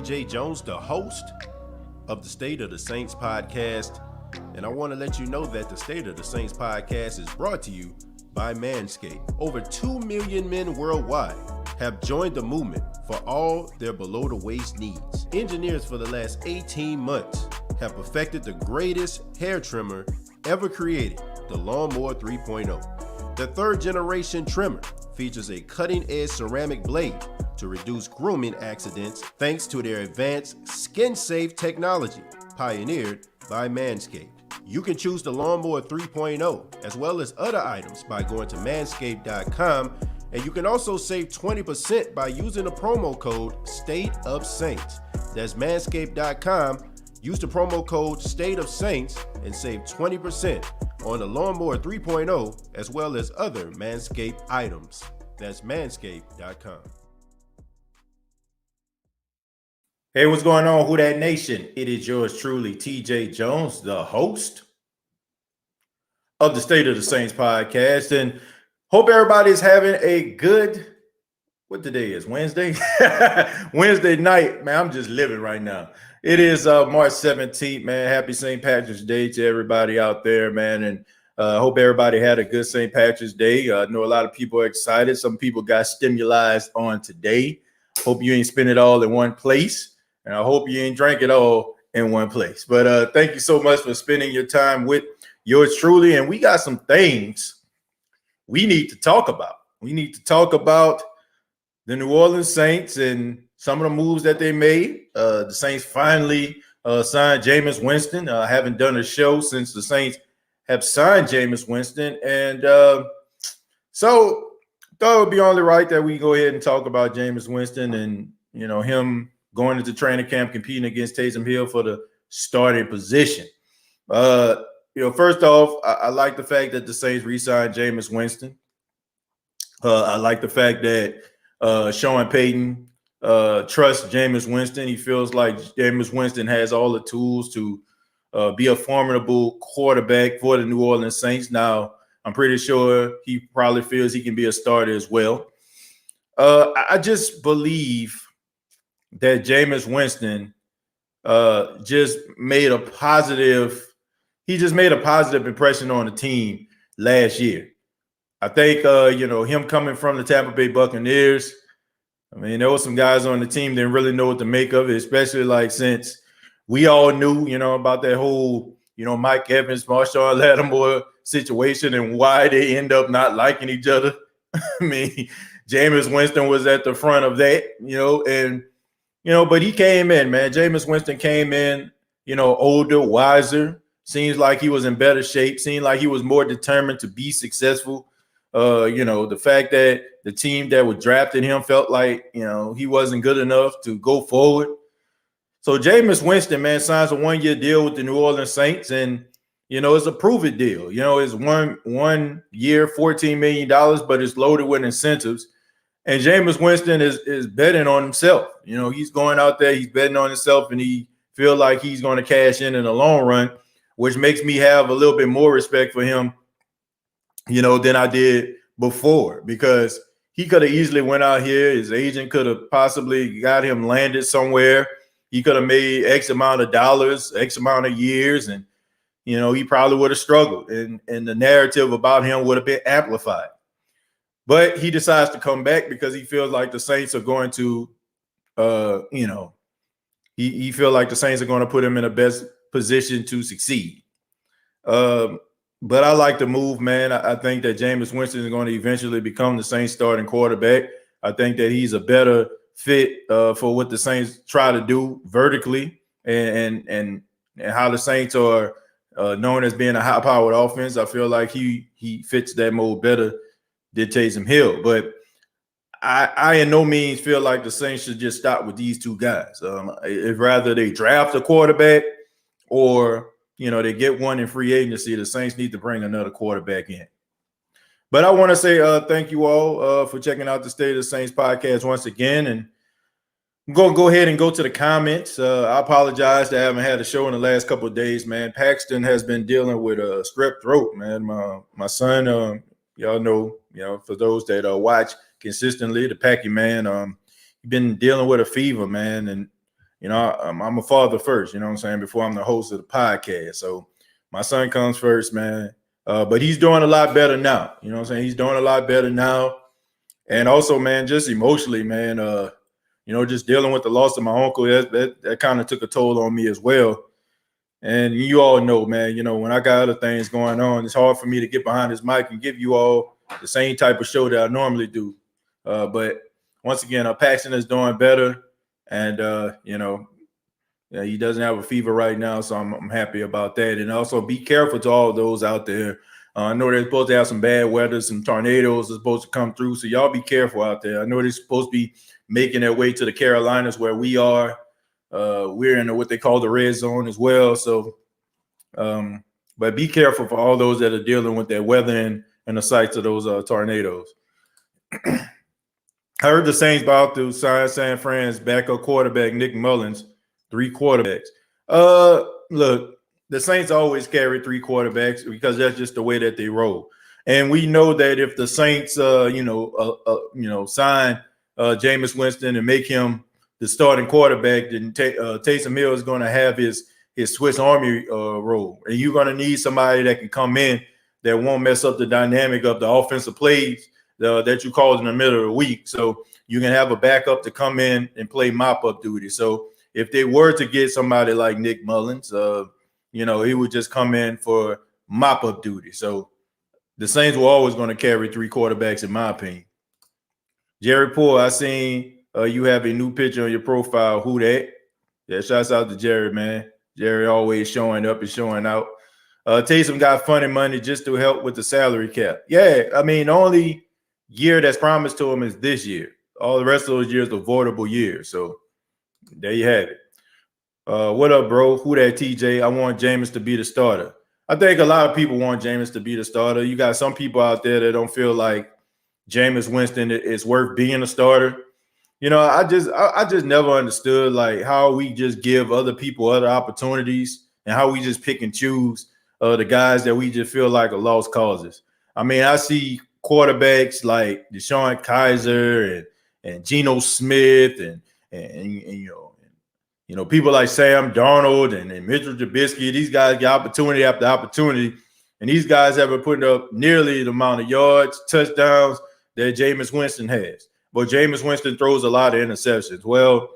TJ Jones, the host of the State of the Saints podcast. And I want to let you know that the State of the Saints podcast is brought to you by Manscaped. Over 2 million men worldwide have joined the movement for all their below-the-waist needs. Engineers for the last 18 months have perfected the greatest hair trimmer ever created, the Lawnmower 3.0. The third-generation trimmer features a cutting-edge ceramic blade to reduce grooming accidents thanks to their advanced skin-safe technology pioneered by Manscaped. You can choose the Lawnmower 3.0 as well as other items by going to manscaped.com, and you can also save 20% by using the promo code State of Saints. That's manscaped.com. Use the promo code State of Saints and save 20% on the Lawnmower 3.0 as well as other Manscaped items. That's manscaped.com. Hey, what's going on, Who Dat Nation? It is yours truly, TJ Jones, the host of the State of the Saints podcast, and hope everybody is having a good, what today is, Wednesday? Wednesday night, man, I'm just living right now. It is March 17th, man. Happy St. Patrick's Day to everybody out there, man, and hope everybody had a good St. Patrick's Day. I know a lot of people are excited. Some people got stimulized on today. Hope you ain't spend it all in one place. And I hope you ain't drank it all in one place. But thank you so much for spending your time with yours truly. And we got some things we need to talk about. We need to talk about the New Orleans Saints and some of the moves that they made. The Saints finally signed Jameis Winston. I haven't done a show since the Saints have signed Jameis Winston. And so thought it would be only right that we go ahead and talk about Jameis Winston and, you know, him going into training camp, competing against Taysom Hill for the starting position. First off, I like the fact that the Saints re-signed Jameis Winston. I like the fact that Sean Payton trusts Jameis Winston. He feels like Jameis Winston has all the tools to be a formidable quarterback for the New Orleans Saints. Now, I'm pretty sure he probably feels he can be a starter as well. I just believe that Jameis Winston just made a positive impression on the team last year. I think, him coming from the Tampa Bay Buccaneers, I mean, there were some guys on the team that didn't really know what to make of it, especially since we all knew, about that whole, Mike Evans, Marshawn Lattimore situation and why they end up not liking each other. I mean, Jameis Winston was at the front of that, but he came in, man. Jameis Winston came in, older, wiser. Seems like he was in better shape. Seemed like he was more determined to be successful. The fact that the team that was drafting him felt like, he wasn't good enough to go forward. So Jameis Winston, man, signs a 1-year deal with the New Orleans Saints, and, it's a prove-it deal. It's 1 year, $14 million, but it's loaded with incentives. And Jameis Winston is betting on himself. He's going out there, he's betting on himself, and he feel like he's going to cash in the long run, which makes me have a little bit more respect for him, than I did before, because he could have easily went out here. His agent could have possibly got him landed somewhere. He could have made X amount of dollars, X amount of years, and, he probably would have struggled, and the narrative about him would have been amplified. But he decides to come back because he feels like the Saints are going to, he feels like the Saints are going to put him in the best position to succeed. But I like the move, man. I think that Jameis Winston is going to eventually become the Saints starting quarterback. I think that he's a better fit for what the Saints try to do vertically and how the Saints are known as being a high-powered offense. I feel like he fits that mold better than Taysom Hill. But I in no means feel like the Saints should just stop with these two guys. If rather they draft a quarterback or, they get one in free agency, the Saints need to bring another quarterback in. But I want to say thank you all for checking out the State of the Saints podcast once again. And I'm going to go ahead and go to the comments. I apologize that I haven't had a show in the last couple of days, man. Paxton has been dealing with a strep throat, man. My son, y'all know, for those that watch consistently, the Packy man, he's been dealing with a fever, man. And, I'm a father first, you know what I'm saying, before I'm the host of the podcast. So my son comes first, man. But he's doing a lot better now. You know what I'm saying? He's doing a lot better now. And also, man, just emotionally, man, just dealing with the loss of my uncle, that kind of took a toll on me as well. And you all know, man, when I got other things going on, it's hard for me to get behind this mic and give you all the same type of show that I normally do. But once again, Paxton is doing better. And, he doesn't have a fever right now, so I'm happy about that. And also be careful to all those out there. I know they're supposed to have some bad weather, some tornadoes are supposed to come through. So y'all be careful out there. I know they're supposed to be making their way to the Carolinas where we are. We're in what they call the red zone as well. So, but be careful for all those that are dealing with that weather and the sights of those tornadoes. I heard the Saints about to sign San Fran's backup quarterback, Nick Mullins, 3 quarterbacks. Look, the Saints always carry 3 quarterbacks because that's just the way that they roll. And we know that if the Saints, sign Jameis Winston and make him the starting quarterback, then Taysom Hill is going to have his Swiss Army role. And you're going to need somebody that can come in that won't mess up the dynamic of the offensive plays that you call in the middle of the week. So you can have a backup to come in and play mop-up duty. So if they were to get somebody like Nick Mullins, he would just come in for mop-up duty. So the Saints were always going to carry 3 quarterbacks, in my opinion. Jerry Poole, I seen you have a new picture on your profile. Who that? Yeah, shouts out to Jerry, man. Jerry always showing up and showing out. Taysom got funny money just to help with the salary cap. Yeah, I mean, the only year that's promised to him is this year. All the rest of those years are avoidable years. So there you have it. What up, bro? Who that, TJ? I want Jameis to be the starter. I think a lot of people want Jameis to be the starter. You got some people out there that don't feel like Jameis Winston is worth being a starter. I just never understood like how we just give other people other opportunities and how we just pick and choose the guys that we just feel like are lost causes. I mean, I see quarterbacks like Deshaun Kaiser and Geno Smith and people like Sam Darnold and Mitchell Trubisky. These guys get opportunity after opportunity, and these guys haven't put up nearly the amount of yards, touchdowns that Jameis Winston has. But Jameis Winston throws a lot of interceptions. Well,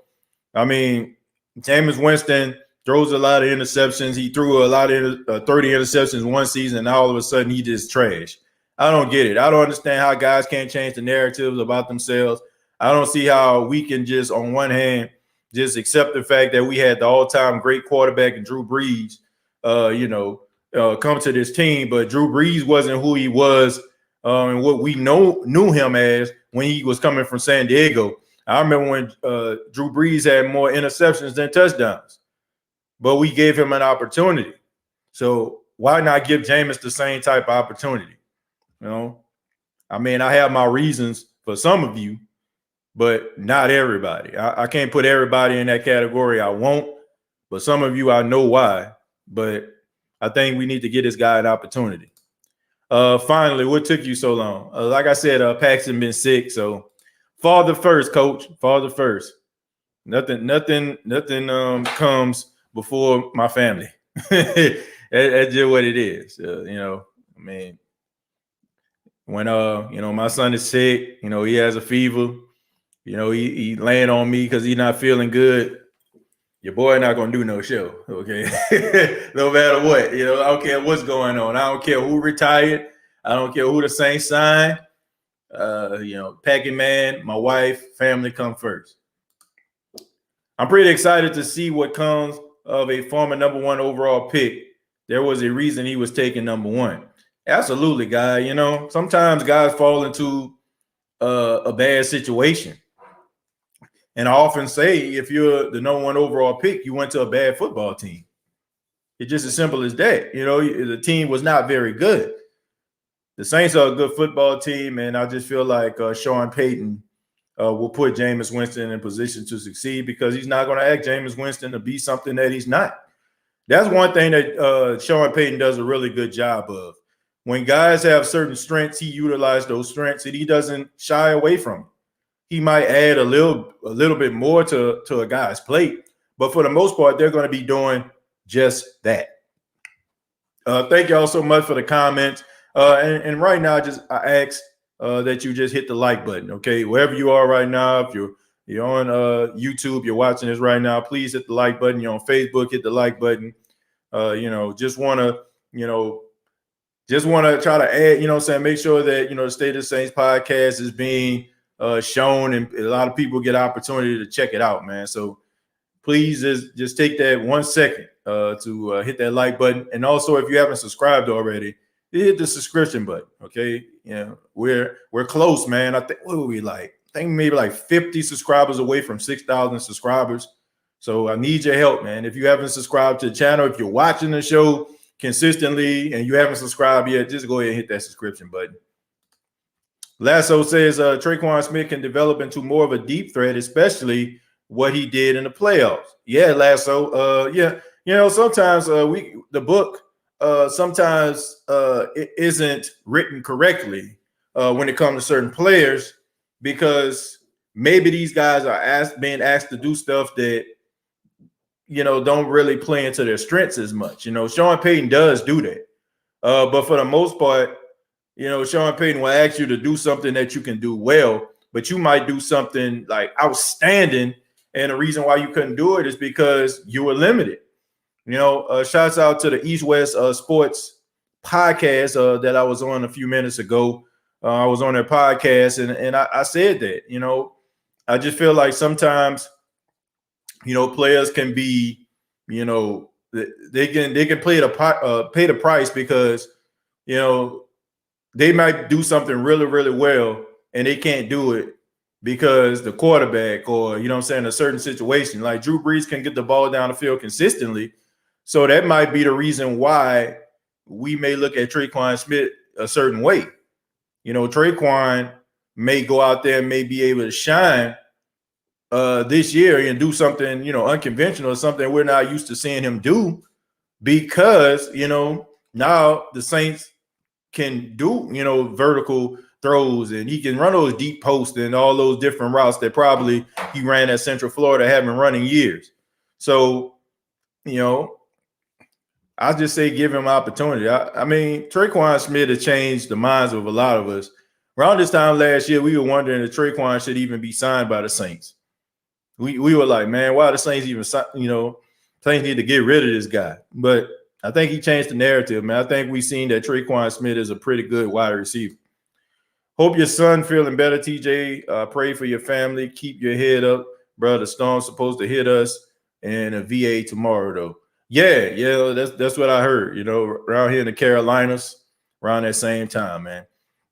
I mean, Jameis Winston throws a lot of interceptions. He threw a lot of 30 interceptions one season, and all of a sudden he just trash. I don't get it. I don't understand how guys can't change the narratives about themselves. I don't see how we can just, on one hand, just accept the fact that we had the all-time great quarterback in Drew Brees, come to this team, but Drew Brees wasn't who he was and what we knew him as when he was coming from San Diego. I remember when Drew Brees had more interceptions than touchdowns, but we gave him an opportunity. So why not give Jameis the same type of opportunity? I mean, I have my reasons for some of you, but not everybody. I can't put everybody in that category. I won't, but some of you, I know why. But I think we need to get this guy an opportunity. Finally, what took you so long? Like I said, Paxton been sick, so father first, coach. Father first. Nothing comes before my family. That's just what it is. I mean, when my son is sick, he has a fever. He laying on me because he's not feeling good. Your boy not going to do no show, okay? No matter what. I don't care what's going on. I don't care who retired. I don't care who the Saints signed. Packing man, my wife, family come first. I'm pretty excited to see what comes of a former number 1 overall pick. There was a reason he was taken number 1. Absolutely, guy. Sometimes guys fall into a bad situation. And I often say, if you're the number 1 overall pick, you went to a bad football team. It's just as simple as that. The team was not very good. The Saints are a good football team, and I just feel like Sean Payton will put Jameis Winston in position to succeed because he's not going to ask Jameis Winston to be something that he's not. That's one thing that Sean Payton does a really good job of. When guys have certain strengths, he utilizes those strengths, and he doesn't shy away from them. He might add a little bit more to a guy's plate, But for the most part, they're going to be doing just that. Thank y'all so much for the comments. And right now, I ask that you just hit the like button, okay? Wherever you are right now, if you're on YouTube, you're watching this right now, please hit the like button. You're on Facebook, hit the like button. Just want to try to add, make sure that, the State of the Saints podcast is being shown, and a lot of people get opportunity to check it out, man. So please just take that 1 second to hit that like button. And also, if you haven't subscribed already, hit the subscription button. Okay. We're close, man. I think, what were we like? I think maybe like 50 subscribers away from 6,000 subscribers. So I need your help, man. If you haven't subscribed to the channel, if you're watching the show consistently and you haven't subscribed yet, just go ahead and hit that subscription button. Lasso says Traquan Smith can develop into more of a deep threat, especially what he did in the playoffs. Yeah, Lasso. Sometimes the book sometimes it isn't written correctly when it comes to certain players, because maybe these guys are being asked to do stuff that don't really play into their strengths as much. Sean Payton does do that, but for the most part, Sean Payton will ask you to do something that you can do well, but you might do something like outstanding, and the reason why you couldn't do it is because you were limited. Shouts out to the East West Sports podcast that I was on a few minutes ago. I was on their podcast, and I said that, I just feel like sometimes, players can be, they can pay the price because, they might do something really, really well, and they can't do it because the quarterback, or, a certain situation. Like Drew Brees can get the ball down the field consistently. So that might be the reason why we may look at Traquan Smith a certain way. Traquan may go out there and may be able to shine this year and do something, unconventional, something we're not used to seeing him do, because, now the Saints can do, vertical throws, and he can run those deep posts and all those different routes that probably he ran at Central Florida, haven't run in years. So, I just say give him opportunity. I mean, Traquan Smith has changed the minds of a lot of us. Around this time last year, we were wondering if Traquan should even be signed by the Saints. We were like, man, why the Saints even, Saints need to get rid of this guy. But I think he changed the narrative, man. I think we've seen that Traquan Smith is a pretty good wide receiver. Hope your son feeling better, TJ. Pray for your family. Keep your head up, bro. The storm's supposed to hit us in a VA tomorrow, though. Yeah, that's what I heard, around here in the Carolinas, around that same time, man.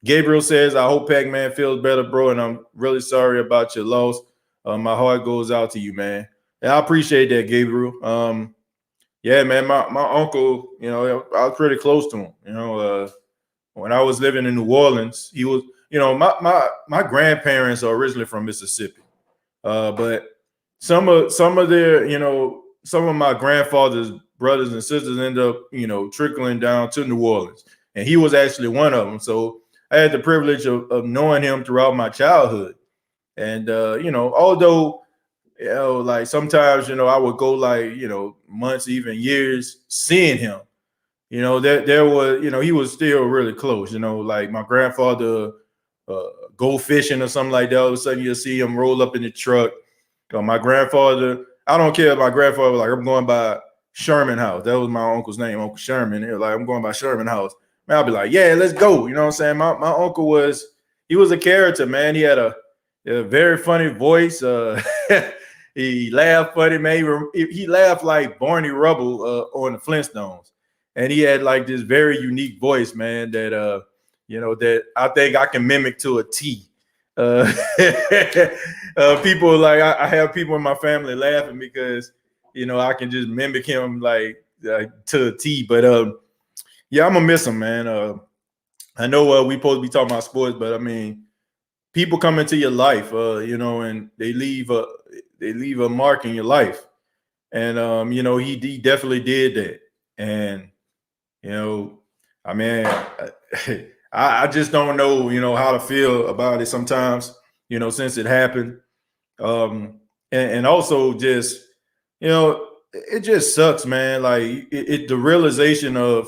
Gabriel says, I hope Pac-Man feels better, bro, and I'm really sorry about your loss. My heart goes out to you, man. And I appreciate that, Gabriel. Yeah, man, my uncle, I was pretty close to him. When I was living in New Orleans, he was, my grandparents are originally from Mississippi, but some of their, some of my grandfather's brothers and sisters end up, trickling down to New Orleans, and he was actually one of them. So I had the privilege of knowing him throughout my childhood. And, although, like sometimes, I would go like, months, even years seeing him, there was, he was still really close, like my grandfather go fishing or something like that. All of a sudden you'll see him roll up in the truck. My grandfather, I don't care if my grandfather was like, I'm going by Sherman House. That was my uncle's name, Uncle Sherman. He was like, I'm going by Sherman House. Man, I'll be like, yeah, let's go. You know what I'm saying? My uncle he was a character, man. He had a very funny voice. He laughed funny, man. He laughed like Barney Rubble on the Flintstones. And he had like this very unique voice, man, that, that I think I can mimic to a T. People like I have people in my family laughing because, I can just mimic him like to a T. But yeah, I'm gonna miss him, man. I know we supposed to be talking about sports, but I mean, people come into your life, and they leave a mark in your life, and he definitely did that, and I mean, I just don't know, how to feel about it sometimes, since it happened, and also just it just sucks, man. Like the realization of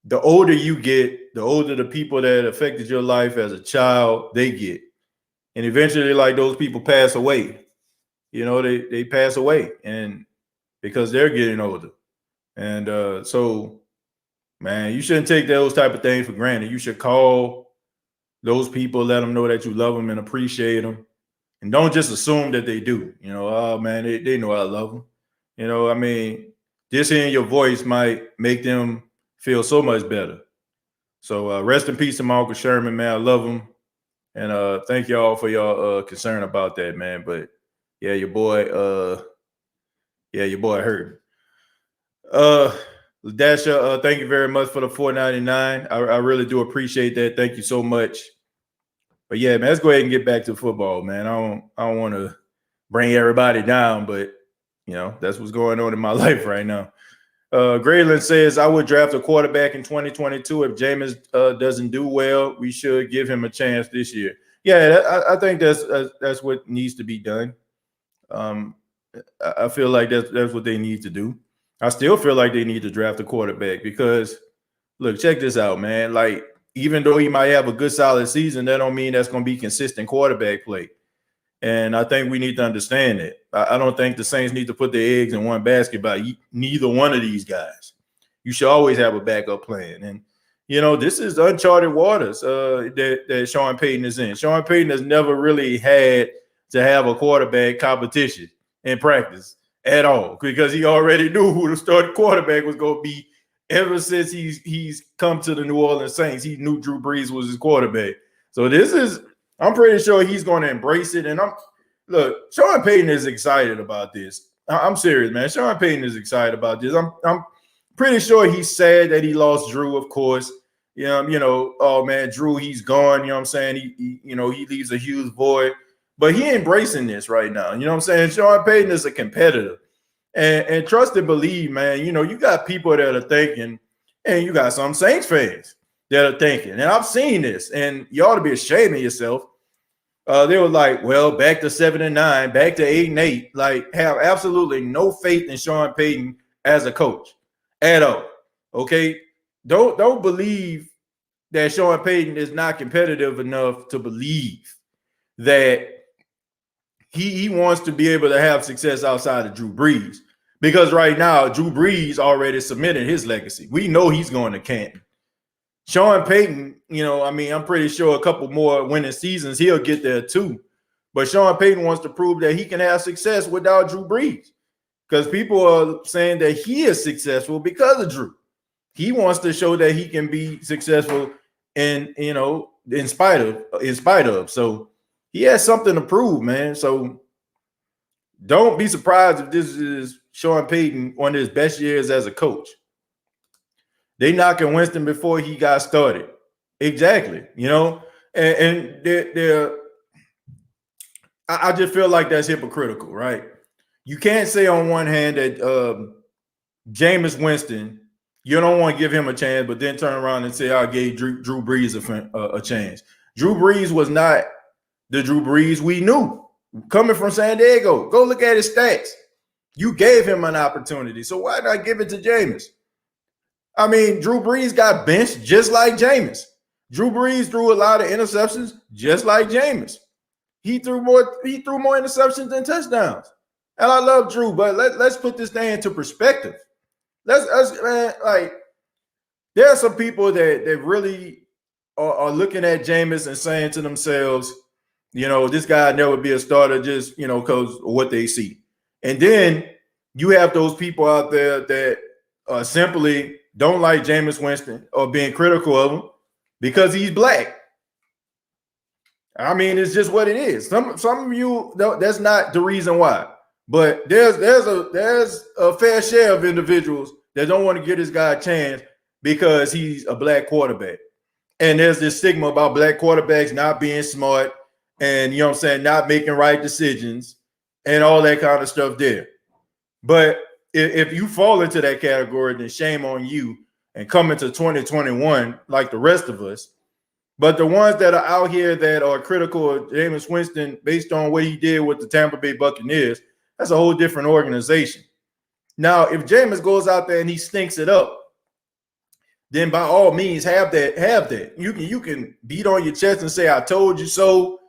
the older you get, the older the people that affected your life as a child, they get. And eventually, like those people pass away. They pass away and because they're getting older. And so, man, you shouldn't take those type of things for granted. You should call those people, let them know that you love them and appreciate them. And don't just assume that they do. Oh, man, they know I love them. I mean, just hearing your voice might make them feel so much better. So rest in peace to my Uncle Sherman, man. I love him. And thank y'all for your concern about that, man. But yeah, your boy hurt. Dasha, thank you very much for the $4.99. I really do appreciate that. Thank you so much. But yeah, man, let's go ahead and get back to football, man. I don't want to bring everybody down, but that's what's going on in my life right now. Grayland says, I would draft a quarterback in 2022. If Jameis doesn't do well, we should give him a chance this year. Yeah, I think that's what needs to be done. I feel like that's what they need to do. I still feel like they need to draft a quarterback because, look, check this out, man. Like, even though he might have a good solid season, that don't mean that's going to be consistent quarterback play. And I think we need to understand that. I don't think the Saints need to put their eggs in one basket by neither one of these guys. You should always have a backup plan. And, this is uncharted waters that Sean Payton is in. Sean Payton has never really had to have a quarterback competition in practice at all because he already knew who the starting quarterback was going to be ever since he's come to the New Orleans Saints. He knew Drew Brees was his quarterback. So I'm pretty sure he's going to embrace it. And look, Sean Payton is excited about this. I'm serious, man. Sean Payton is excited about this. I'm pretty sure he's sad that he lost Drew, of course. Oh man, Drew, he's gone. You know what I'm saying? He leaves a huge void. But he embracing this right now. You know what I'm saying? Sean Payton is a competitor. And trust and believe, man, you got people that are thinking, and you got some Saints fans that are thinking, and I've seen this, and you ought to be ashamed of yourself. They were like, well, back to 7-9, back to 8-8, like have absolutely no faith in Sean Payton as a coach at all. Okay. Don't believe that Sean Payton is not competitive enough to believe that he wants to be able to have success outside of Drew Brees. Because right now, Drew Brees already submitted his legacy. We know he's going to Canton. Sean Payton, I'm pretty sure a couple more winning seasons, he'll get there too. But Sean Payton wants to prove that he can have success without Drew Brees. Because people are saying that he is successful because of Drew. He wants to show that he can be successful in spite of. So he has something to prove, man. So don't be surprised if this is Sean Payton one of his best years as a coach. They knocking Winston before he got started. Exactly. And they're I just feel like that's hypocritical, right? You can't say on one hand that Jameis Winston, you don't want to give him a chance, but then turn around and say, I gave Drew Brees a chance. Drew Brees was not the Drew Brees we knew coming from San Diego. Go look at his stats. You gave him an opportunity, so why not give it to Jameis? I mean, Drew Brees got benched just like Jameis. Drew Brees threw a lot of interceptions just like Jameis. He threw more interceptions than touchdowns. And I love Drew, but let's put this thing into perspective. There are some people that really are looking at Jameis and saying to themselves, this guy never be a starter just, because of what they see. And then you have those people out there that simply don't like Jameis Winston or being critical of him because he's black. I mean, it's just what it is. Some of you, that's not the reason why. But there's a fair share of individuals that don't want to give this guy a chance because he's a black quarterback. And there's this stigma about black quarterbacks not being smart and, not making right decisions and all that kind of stuff there. But if you fall into that category, then shame on you and come into 2021 like the rest of us. But the ones that are out here that are critical of Jameis Winston based on what he did with the Tampa Bay Buccaneers, That's a whole different organization. Now, if Jameis goes out there and he stinks it up, then by all means have that. You can beat on your chest and say, I told you so,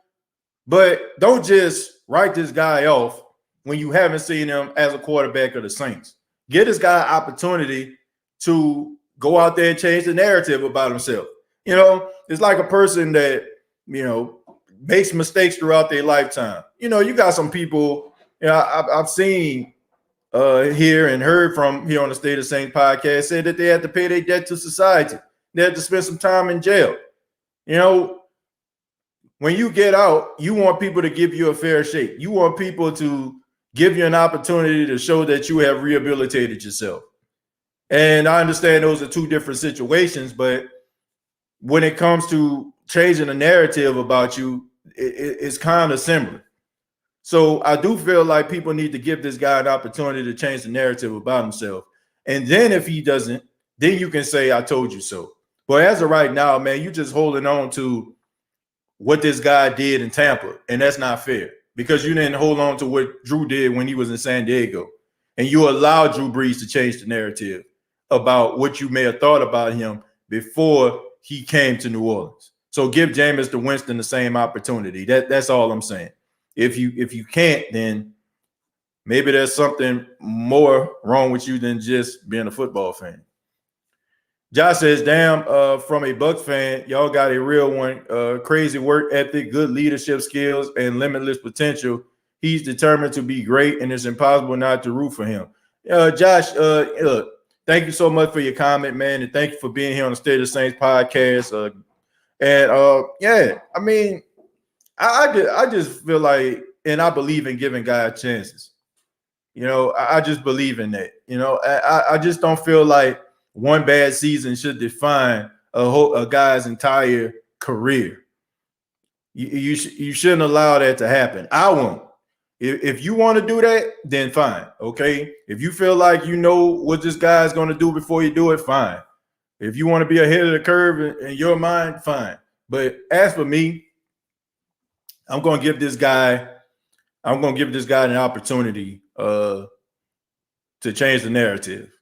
but don't just write this guy off when you haven't seen him as a quarterback of the Saints. Give this guy an opportunity to go out there and change the narrative about himself. You know, it's like a person that, you know, makes mistakes throughout their lifetime. You know, you got some people, you know, I've seen here and heard from here on the State of Saints podcast said that they had to pay their debt to society. They had to spend some time in jail. You know, when you get out, you want people to give you a fair shake. You want people to give you an opportunity to show that you have rehabilitated yourself. And I understand those are two different situations, but when it comes to changing the narrative about you, it's kind of similar. So I do feel like people need to give this guy an opportunity to change the narrative about himself. And then if he doesn't, then you can say, I told you so. But as of right now, man, you just holding on to what this guy did in Tampa. And that's not fair because you didn't hold on to what Drew did when he was in San Diego. And you allowed Drew Brees to change the narrative about what you may have thought about him before he came to New Orleans. So give Jameis Winston the same opportunity. That's all I'm saying. If you can't, then maybe there's something more wrong with you than just being a football fan. Josh says, damn, from a Bucs fan, y'all got a real one. Crazy work ethic, good leadership skills, and limitless potential. He's determined to be great, and it's impossible not to root for him. Josh, look, thank you so much for your comment, man, and thank you for being here on the State of the Saints podcast. Yeah, I mean, I just feel like, and I believe in giving guys chances. You know, I just believe in that. You know, I just don't feel like one bad season should define a guy's entire career. You shouldn't allow that to happen. I won't. If you want to do that, then fine. Okay. If you feel like you know what this guy is going to do before you do it, fine. If you want to be ahead of the curve in your mind, fine. But as for me, I'm going to give this guy an opportunity to change the narrative.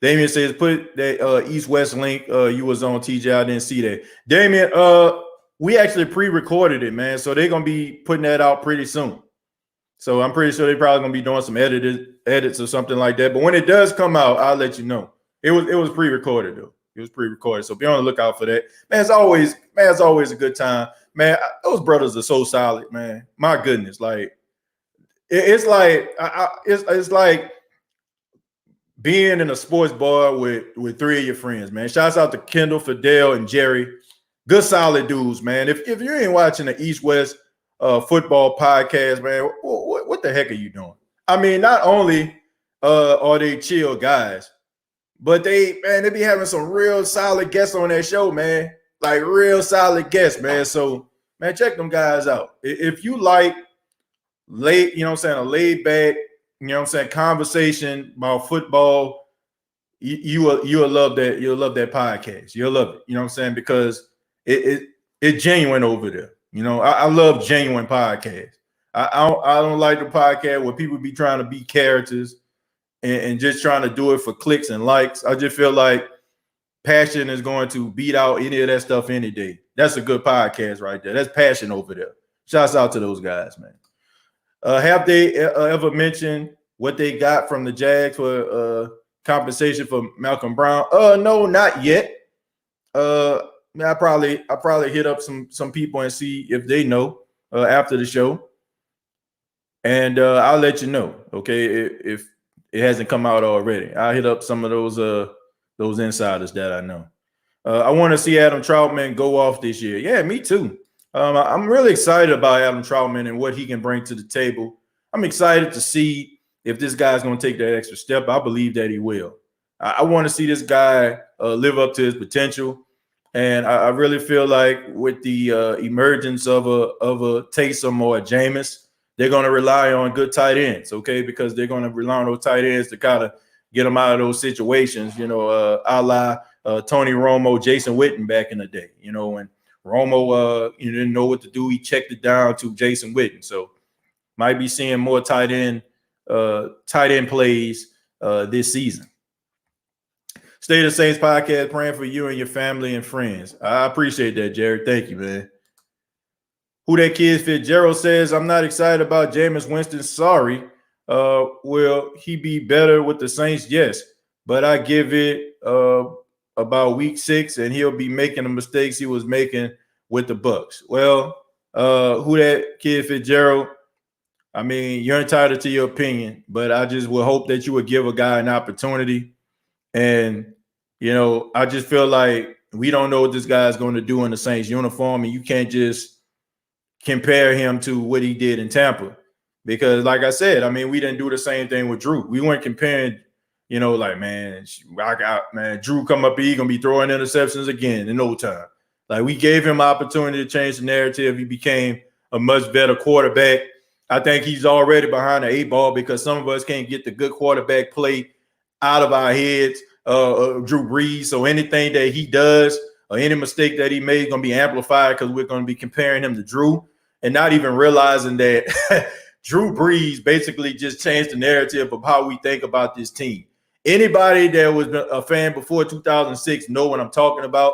Damian says, put that East-West link you was on, TJ. I didn't see that. Damian, we actually pre-recorded it, man. So they're going to be putting that out pretty soon. So I'm pretty sure they're probably going to be doing some edits or something like that. But when it does come out, I'll let you know. It was pre-recorded, though. It was pre-recorded. So be on the lookout for that. Man, it's always a good time. Man, those brothers are so solid, man. My goodness. Like, it's like being in a sports bar with three of your friends, man. Shouts out to Kendall, Fidel, and Jerry. Good, solid dudes, man. If you ain't watching the East-West football podcast, man, what the heck are you doing? I mean, not only are they chill guys, but they be having some real solid guests on that show, man. Like real solid guests, man. So, man, check them guys out. If you like a laid back, conversation about football, you'll love that. You'll love that podcast. You'll love it. You know what I'm saying? Because it's genuine over there. You know, I love genuine podcasts. I don't like the podcast where people be trying to be characters and just trying to do it for clicks and likes. I just feel like passion is going to beat out any of that stuff any day. That's a good podcast right there. That's passion over there. Shouts out to those guys, man. Have they ever mentioned what they got from the Jags for compensation for Malcolm Brown? No, not yet. I probably hit up some people and see if they know after the show, and I'll let you know. Okay, if it hasn't come out already, I'll hit up some of those insiders that I know. I want to see Adam Troutman go off this year. Yeah, me too. I'm really excited about Adam Troutman and what he can bring to the table. I'm excited to see if this guy's going to take that extra step. I believe that he will. I want to see this guy live up to his potential. And I really feel like with the emergence of a Taysom or a Jameis, they're going to rely on good tight ends, okay? Because they're going to rely on those tight ends to kind of get them out of those situations, a la Tony Romo, Jason Witten back in the day. You know, when Romo didn't know what to do, he checked it down to Jason Witten. So might be seeing more tight end plays this season. State of Saints podcast, praying for you and your family and friends. I appreciate that, Jared. Thank you, man. Who that kid Fitzgerald says, I'm not excited about Jameis Winston. Sorry. Will he be better with the Saints? Yes. But I give it about week 6, and he'll be making the mistakes he was making with the Bucs. Well, who that kid Fitzgerald? I mean, you're entitled to your opinion, but I just would hope that you would give a guy an opportunity. And, you know, I just feel like we don't know what this guy's going to do in the Saints uniform, and you can't just compare him to what he did in Tampa. Because, like I said, I mean, we didn't do the same thing with Drew. We weren't comparing, you know, like, man, Drew come up here, he's going to be throwing interceptions again in no time. Like, we gave him opportunity to change the narrative. He became a much better quarterback. I think he's already behind the 8 ball because some of us can't get the good quarterback play out of our heads, Drew Brees. So anything that he does or any mistake that he made is going to be amplified because we're going to be comparing him to Drew and not even realizing that Drew Brees basically just changed the narrative of how we think about this team. Anybody that was a fan before 2006 know what I'm talking about.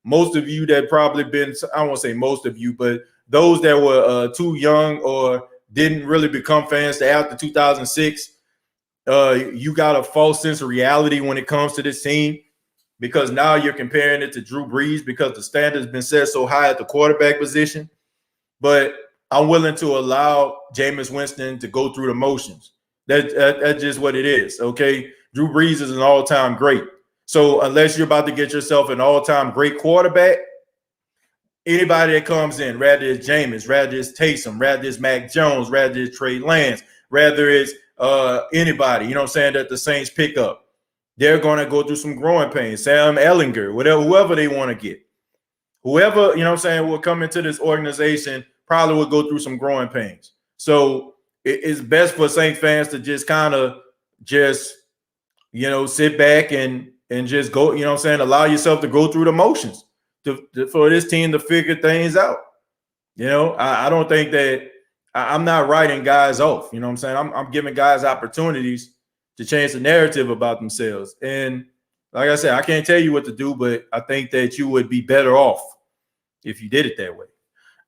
Most of you that probably been, I won't say most of you, but those that were too young or didn't really become fans after 2006, you got a false sense of reality when it comes to this team because now you're comparing it to Drew Brees because the standard's been set so high at the quarterback position. But I'm willing to allow Jameis Winston to go through the motions. That's just what it is, okay? Drew Brees is an all-time great. So unless you're about to get yourself an all-time great quarterback, anybody that comes in, rather it's Jameis, rather it's Taysom, rather it's Mac Jones, rather it's Trey Lance, rather it's anybody, you know what I'm saying, that the Saints pick up, they're going to go through some growing pains. Sam Ehlinger, whoever they want to get. Whoever, you know what I'm saying, will come into this organization probably will go through some growing pains. So it's best for Saints fans to just kind of just, you know, sit back and just go, you know what I'm saying, allow yourself to go through the motions for this team to figure things out. You know, I don't think that I'm not writing guys off. You know what I'm saying? I'm giving guys opportunities to change the narrative about themselves. And like I said, I can't tell you what to do, but I think that you would be better off if you did it that way.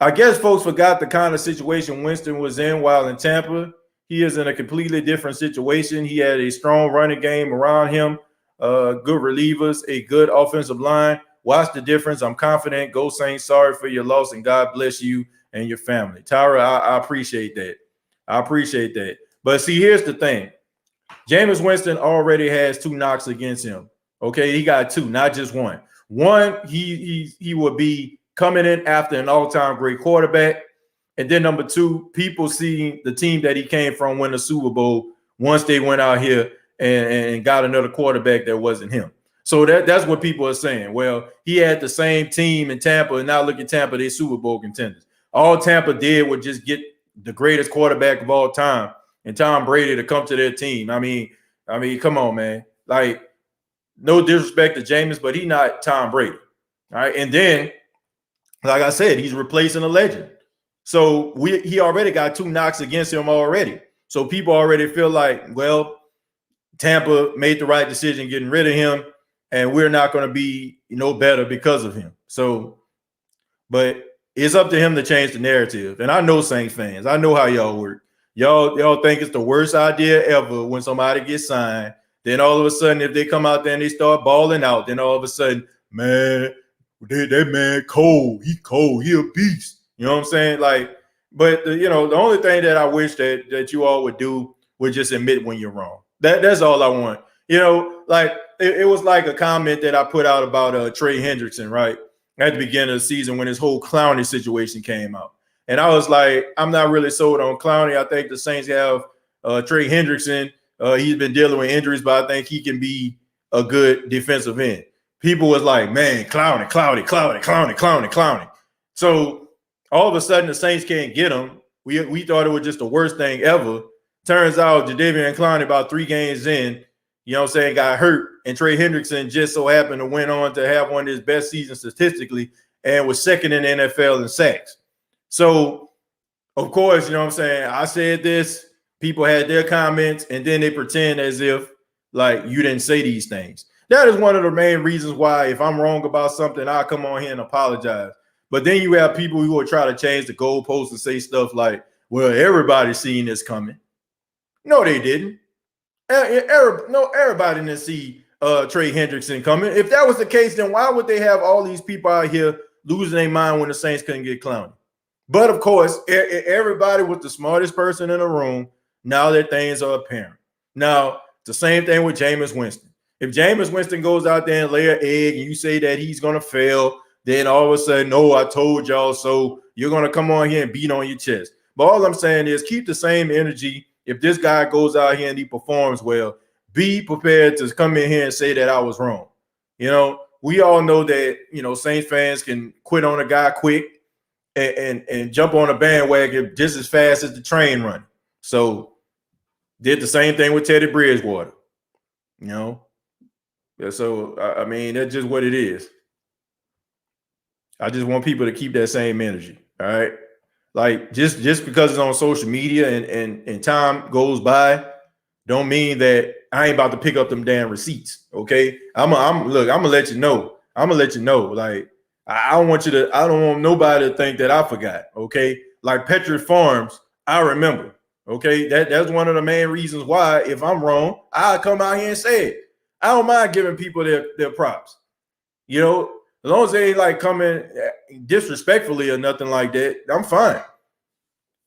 I guess folks forgot the kind of situation Winston was in while in Tampa. He is in a completely different situation. He had a strong running game around him, good relievers, a good offensive line. Watch the difference. I'm confident. Go Saints. Sorry for your loss, and God bless you and your family. Tyra, I appreciate that. I appreciate that. But see, here's the thing. Jameis Winston already has 2 knocks against him. Okay, he got 2, not just one. One, he would be coming in after an all-time great quarterback. And then number 2, people seeing the team that he came from win the Super Bowl once they went out here and got another quarterback that wasn't him. So that's what people are saying. Well, he had the same team in Tampa, and now look at Tampa, they're Super Bowl contenders. All Tampa did was just get the greatest quarterback of all time and Tom Brady to come to their team. I mean, come on, man. Like, no disrespect to Jameis, but he's not Tom Brady. All right. And then, like I said, he's replacing a legend. So he already got 2 knocks against him already. So people already feel like, well, Tampa made the right decision getting rid of him, and we're not going to be better because of him. So, but it's up to him to change the narrative. And I know Saints fans. I know how y'all work. Y'all think it's the worst idea ever when somebody gets signed. Then all of a sudden, if they come out there and they start balling out, then all of a sudden, man, that man cold. He cold. He a beast. You know what I'm saying? Like, but the only thing that I wish that you all would do would just admit when you're wrong. That's all I want. Like it was like a comment that I put out about Trey Hendrickson, right? At the beginning of the season when his whole Clowney situation came out. And I was like, I'm not really sold on Clowney. I think the Saints have Trey Hendrickson. He's been dealing with injuries, but I think he can be a good defensive end. People was like, man, Clowney. So all of a sudden the Saints can't get him. We thought it was just the worst thing ever. Turns out Jadeveon Clowney about 3 games in, got hurt. And Trey Hendrickson just so happened to went on to have one of his best seasons statistically and was second in the NFL in sacks. So, of course, you know what I'm saying? I said this, people had their comments, and then they pretend as if like you didn't say these things. That is one of the main reasons why if I'm wrong about something, I'll come on here and apologize. But then you have people who will try to change the goalposts and say stuff like, well, everybody's seen this coming. No, they didn't. Everybody didn't see Trey Hendrickson coming. If that was the case, then why would they have all these people out here losing their mind when the Saints couldn't get clowned? But of course, everybody was the smartest person in the room. Now that things are apparent. Now, the same thing with Jameis Winston. If Jameis Winston goes out there and lay an egg and you say that he's going to fail, then all of a sudden, no, I told y'all so. You're going to come on here and beat on your chest. But all I'm saying is keep the same energy. If this guy goes out here and he performs well, be prepared to come in here and say that I was wrong. You know, we all know that, you know, Saints fans can quit on a guy quick and jump on a bandwagon just as fast as the train running. So did the same thing with Teddy Bridgewater, you know. So, I mean, that's just what it is. I just want people to keep that same energy, all right? Like, just because it's on social media and time goes by, don't mean that I ain't about to pick up them damn receipts, okay? I'm gonna let you know. Like, I don't want nobody to think that I forgot, okay? Like Petrus Farms, I remember, okay? That's one of the main reasons why, if I'm wrong, I'll come out here and say it. I don't mind giving people their props. You know, as long as they ain't like coming disrespectfully or nothing like that, I'm fine.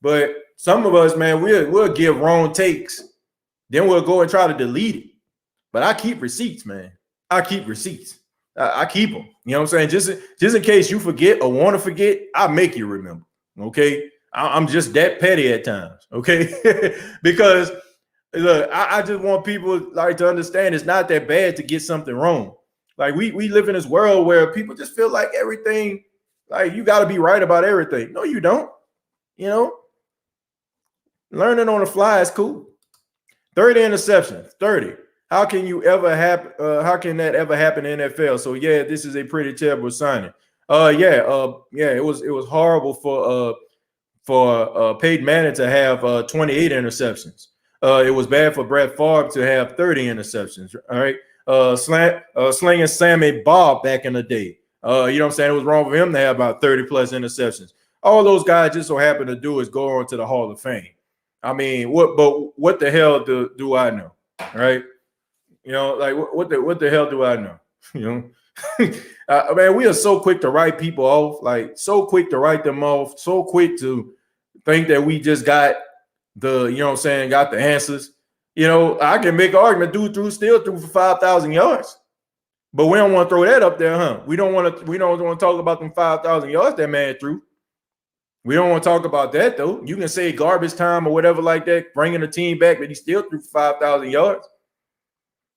But some of us, man, we'll give wrong takes. Then we'll go and try to delete it. But I keep receipts, man. I keep receipts. I keep them. You know what I'm saying? Just in case you forget or want to forget, I make you remember. Okay? I'm just that petty at times. Okay? Because look, I just want people like to understand it's not that bad to get something wrong. Like we live in this world where people just feel like everything, like you got to be right about everything. No, you don't. You know, learning on the fly is cool. 30 interceptions, 30. How can that ever happen in NFL? So yeah, this is a pretty terrible signing. It was horrible for Peyton Manning to have 28 interceptions. It was bad for Brett Favre to have 30 interceptions. All right. Slinging Sammy Bob back in the day. You know what I'm saying? It was wrong for him to have about 30 plus interceptions. All those guys just so happen to do is go on to the Hall of Fame. I mean, what the hell do I know? Right? You know, like what the hell do I know? You know, man, we are so quick to write people off, like so quick to write them off, so quick to think that we just got the, you know what I'm saying, got the answers. You know, I can make an argument, dude still threw for 5,000 yards. But we don't want to throw that up there, huh? We don't want to talk about them 5,000 yards that man threw. We don't want to talk about that, though. You can say garbage time or whatever like that, bringing the team back, but he still threw for 5,000 yards.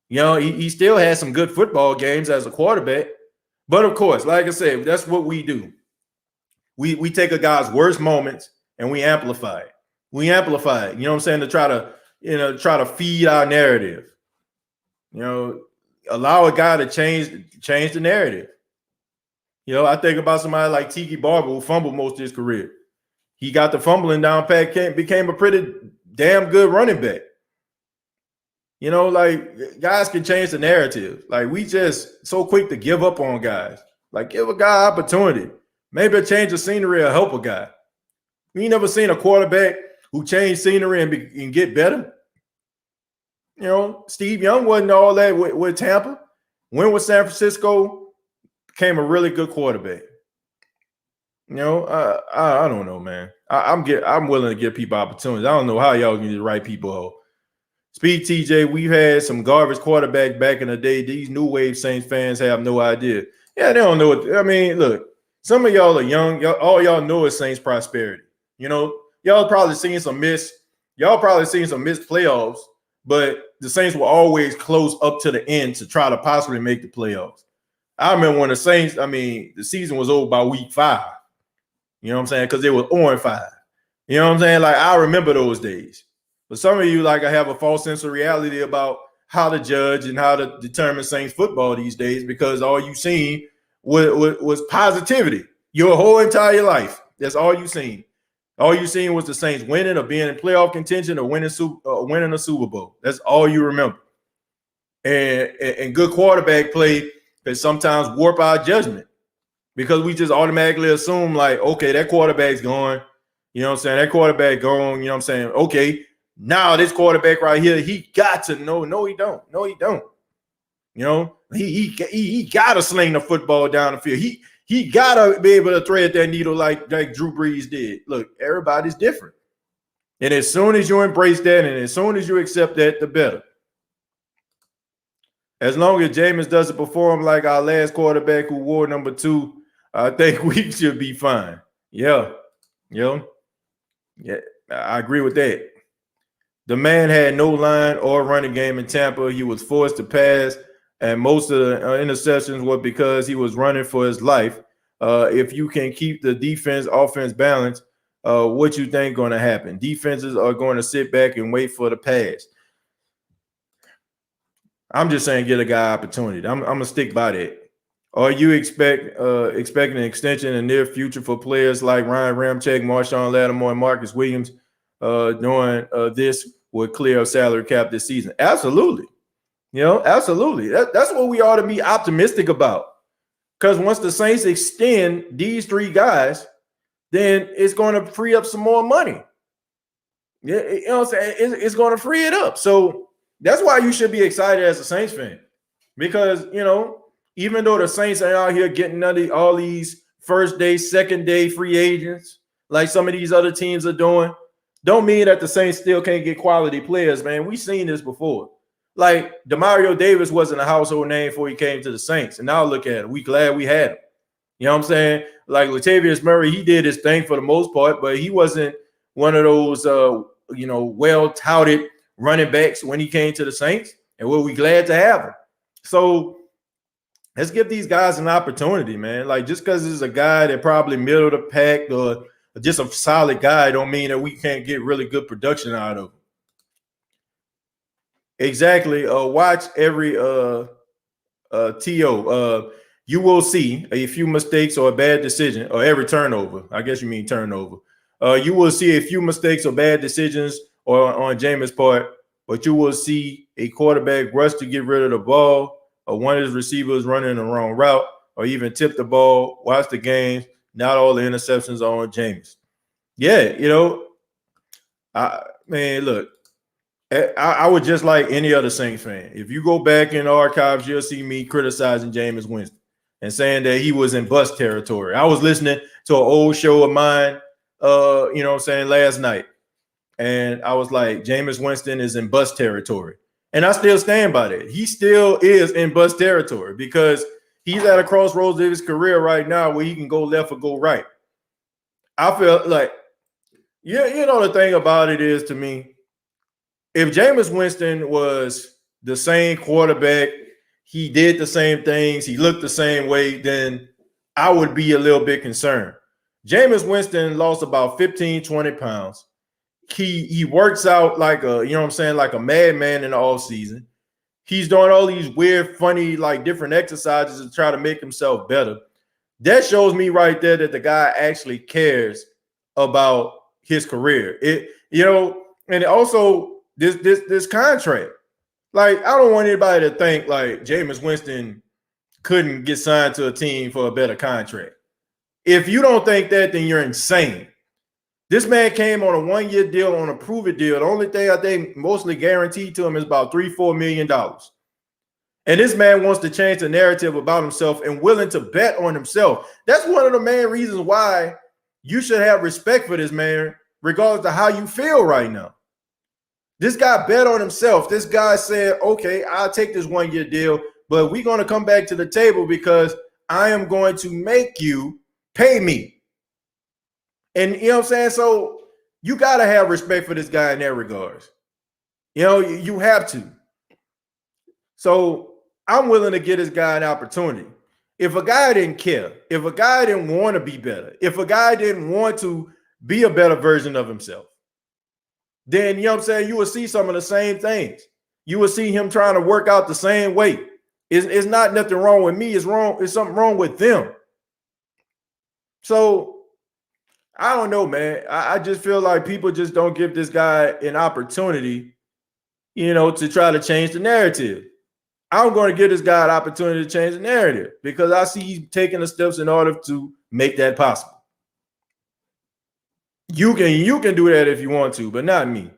You know, he still had some good football games as a quarterback. But, of course, like I said, that's what we do. We take a guy's worst moments and we amplify it. You know what I'm saying, to try to feed our narrative. You know, allow a guy to change the narrative. You know, I think about somebody like Tiki Barber who fumbled most of his career. He got the fumbling down pat, became a pretty damn good running back. You know, like guys can change the narrative. Like we just so quick to give up on guys. Like give a guy opportunity. Maybe a change of scenery will help a guy. We ain't never seen a quarterback who changed scenery and get better. You know, Steve Young wasn't all that with Tampa. Went with San Francisco, became a really good quarterback. You know, I don't know, man. I'm willing to give people opportunities. I don't know how y'all can get the right people out. Speed TJ, we've had some garbage quarterbacks back in the day. These new wave Saints fans have no idea. Yeah, they don't know what. I mean, look, some of y'all are young. All y'all know is Saints prosperity. You know, y'all probably seen some missed playoffs, but the Saints were always close up to the end to try to possibly make the playoffs. I remember when the season was over by week 5. You know what I'm saying? Because they were 0-5. You know what I'm saying? Like, I remember those days. But some of you, like, I have a false sense of reality about how to judge and how to determine Saints football these days because all you seen was positivity your whole entire life. That's all you seen. All you seen was the Saints winning or being in playoff contention or winning a Super Bowl. That's all you remember. And good quarterback play can sometimes warp our judgment because we just automatically assume like, okay, that quarterback's going. You know what I'm saying? That quarterback going. You know what I'm saying? Okay, now this quarterback right here, he got to know. No, he don't. No, he don't. You know, he got to sling the football down the field. He got to be able to thread that needle like Drew Brees did. Look, everybody's different. And as soon as you embrace that and as soon as you accept that, the better. As long as Jameis doesn't perform like our last quarterback who wore number 2, I think we should be fine. Yeah. Yeah, I agree with that. The man had no line or running game in Tampa. He was forced to pass, and most of the interceptions were because he was running for his life. If you can keep the offense balanced, what you think going to happen? Defenses are going to sit back and wait for the pass. I'm just saying get a guy opportunity. I'm going to stick by that. Are you expecting an extension in the near future for players like Ryan Ramczyk, Marshawn Lattimore, and Marcus Williams doing this with clear salary cap this season? Absolutely. You know, absolutely. That's what we ought to be optimistic about. Because once the Saints extend these 3 guys, then it's going to free up some more money. Yeah, you know what I'm saying? It's going to free it up. So that's why you should be excited as a Saints fan. Because, you know, even though the Saints are out here getting all these first day, second day free agents, like some of these other teams are doing, don't mean that the Saints still can't get quality players, man. We've seen this before. Like Demario Davis wasn't a household name before he came to the Saints. And now look at it. We glad we had him. You know what I'm saying? Like Latavius Murray, he did his thing for the most part, but he wasn't one of those, well-touted running backs when he came to the Saints. And we're glad to have him. So let's give these guys an opportunity, man. Like just because it's a guy that probably middle of the pack or just a solid guy don't mean that we can't get really good production out of him. Exactly. Watch every TO. You will see a few mistakes or a bad decision, or every turnover. I guess you mean turnover. You will see a few mistakes or bad decisions or on Jameis' part, but you will see a quarterback rush to get rid of the ball, or one of his receivers running the wrong route, or even tip the ball. Watch the games. Not all the interceptions are on Jameis. Yeah, you know, look, I would just like any other Saints fan. If you go back in the archives, you'll see me criticizing Jameis Winston and saying that he was in bust territory. I was listening to an old show of mine, last night. And I was like, Jameis Winston is in bust territory. And I still stand by that. He still is in bust territory because he's at a crossroads of his career right now where he can go left or go right. I feel like, the thing about it is, to me, if Jameis Winston was the same quarterback, he did the same things, he looked the same way, then I would be a little bit concerned. Jameis Winston lost about 15, 20 pounds. He works out like like a madman in the offseason. He's doing all these weird, funny, like different exercises to try to make himself better. That shows me right there that the guy actually cares about his career. And also this contract. Like, I don't want anybody to think like Jameis Winston couldn't get signed to a team for a better contract. If you don't think that, then you're insane. This man came on a 1-year deal, on a prove-it deal. The only thing I think mostly guaranteed to him is about $3-4 million. And this man wants to change the narrative about himself and willing to bet on himself. That's one of the main reasons why you should have respect for this man, regardless of how you feel right now. This guy bet on himself. This guy said, okay, I'll take this 1-year deal, but we're going to come back to the table because I am going to make you pay me. And you know what I'm saying? So you got to have respect for this guy in that regards. You have to. So I'm willing to give this guy an opportunity. If a guy didn't care, if a guy didn't want to be better, if a guy didn't want to be a better version of himself, then, you will see some of the same things. You will see him trying to work out the same way. It's not nothing wrong with me. It's something wrong with them. So I don't know, man. I just feel like people just don't give this guy an opportunity, to try to change the narrative. I'm going to give this guy an opportunity to change the narrative because I see he's taking the steps in order to make that possible. You can do that if you want to, but not me.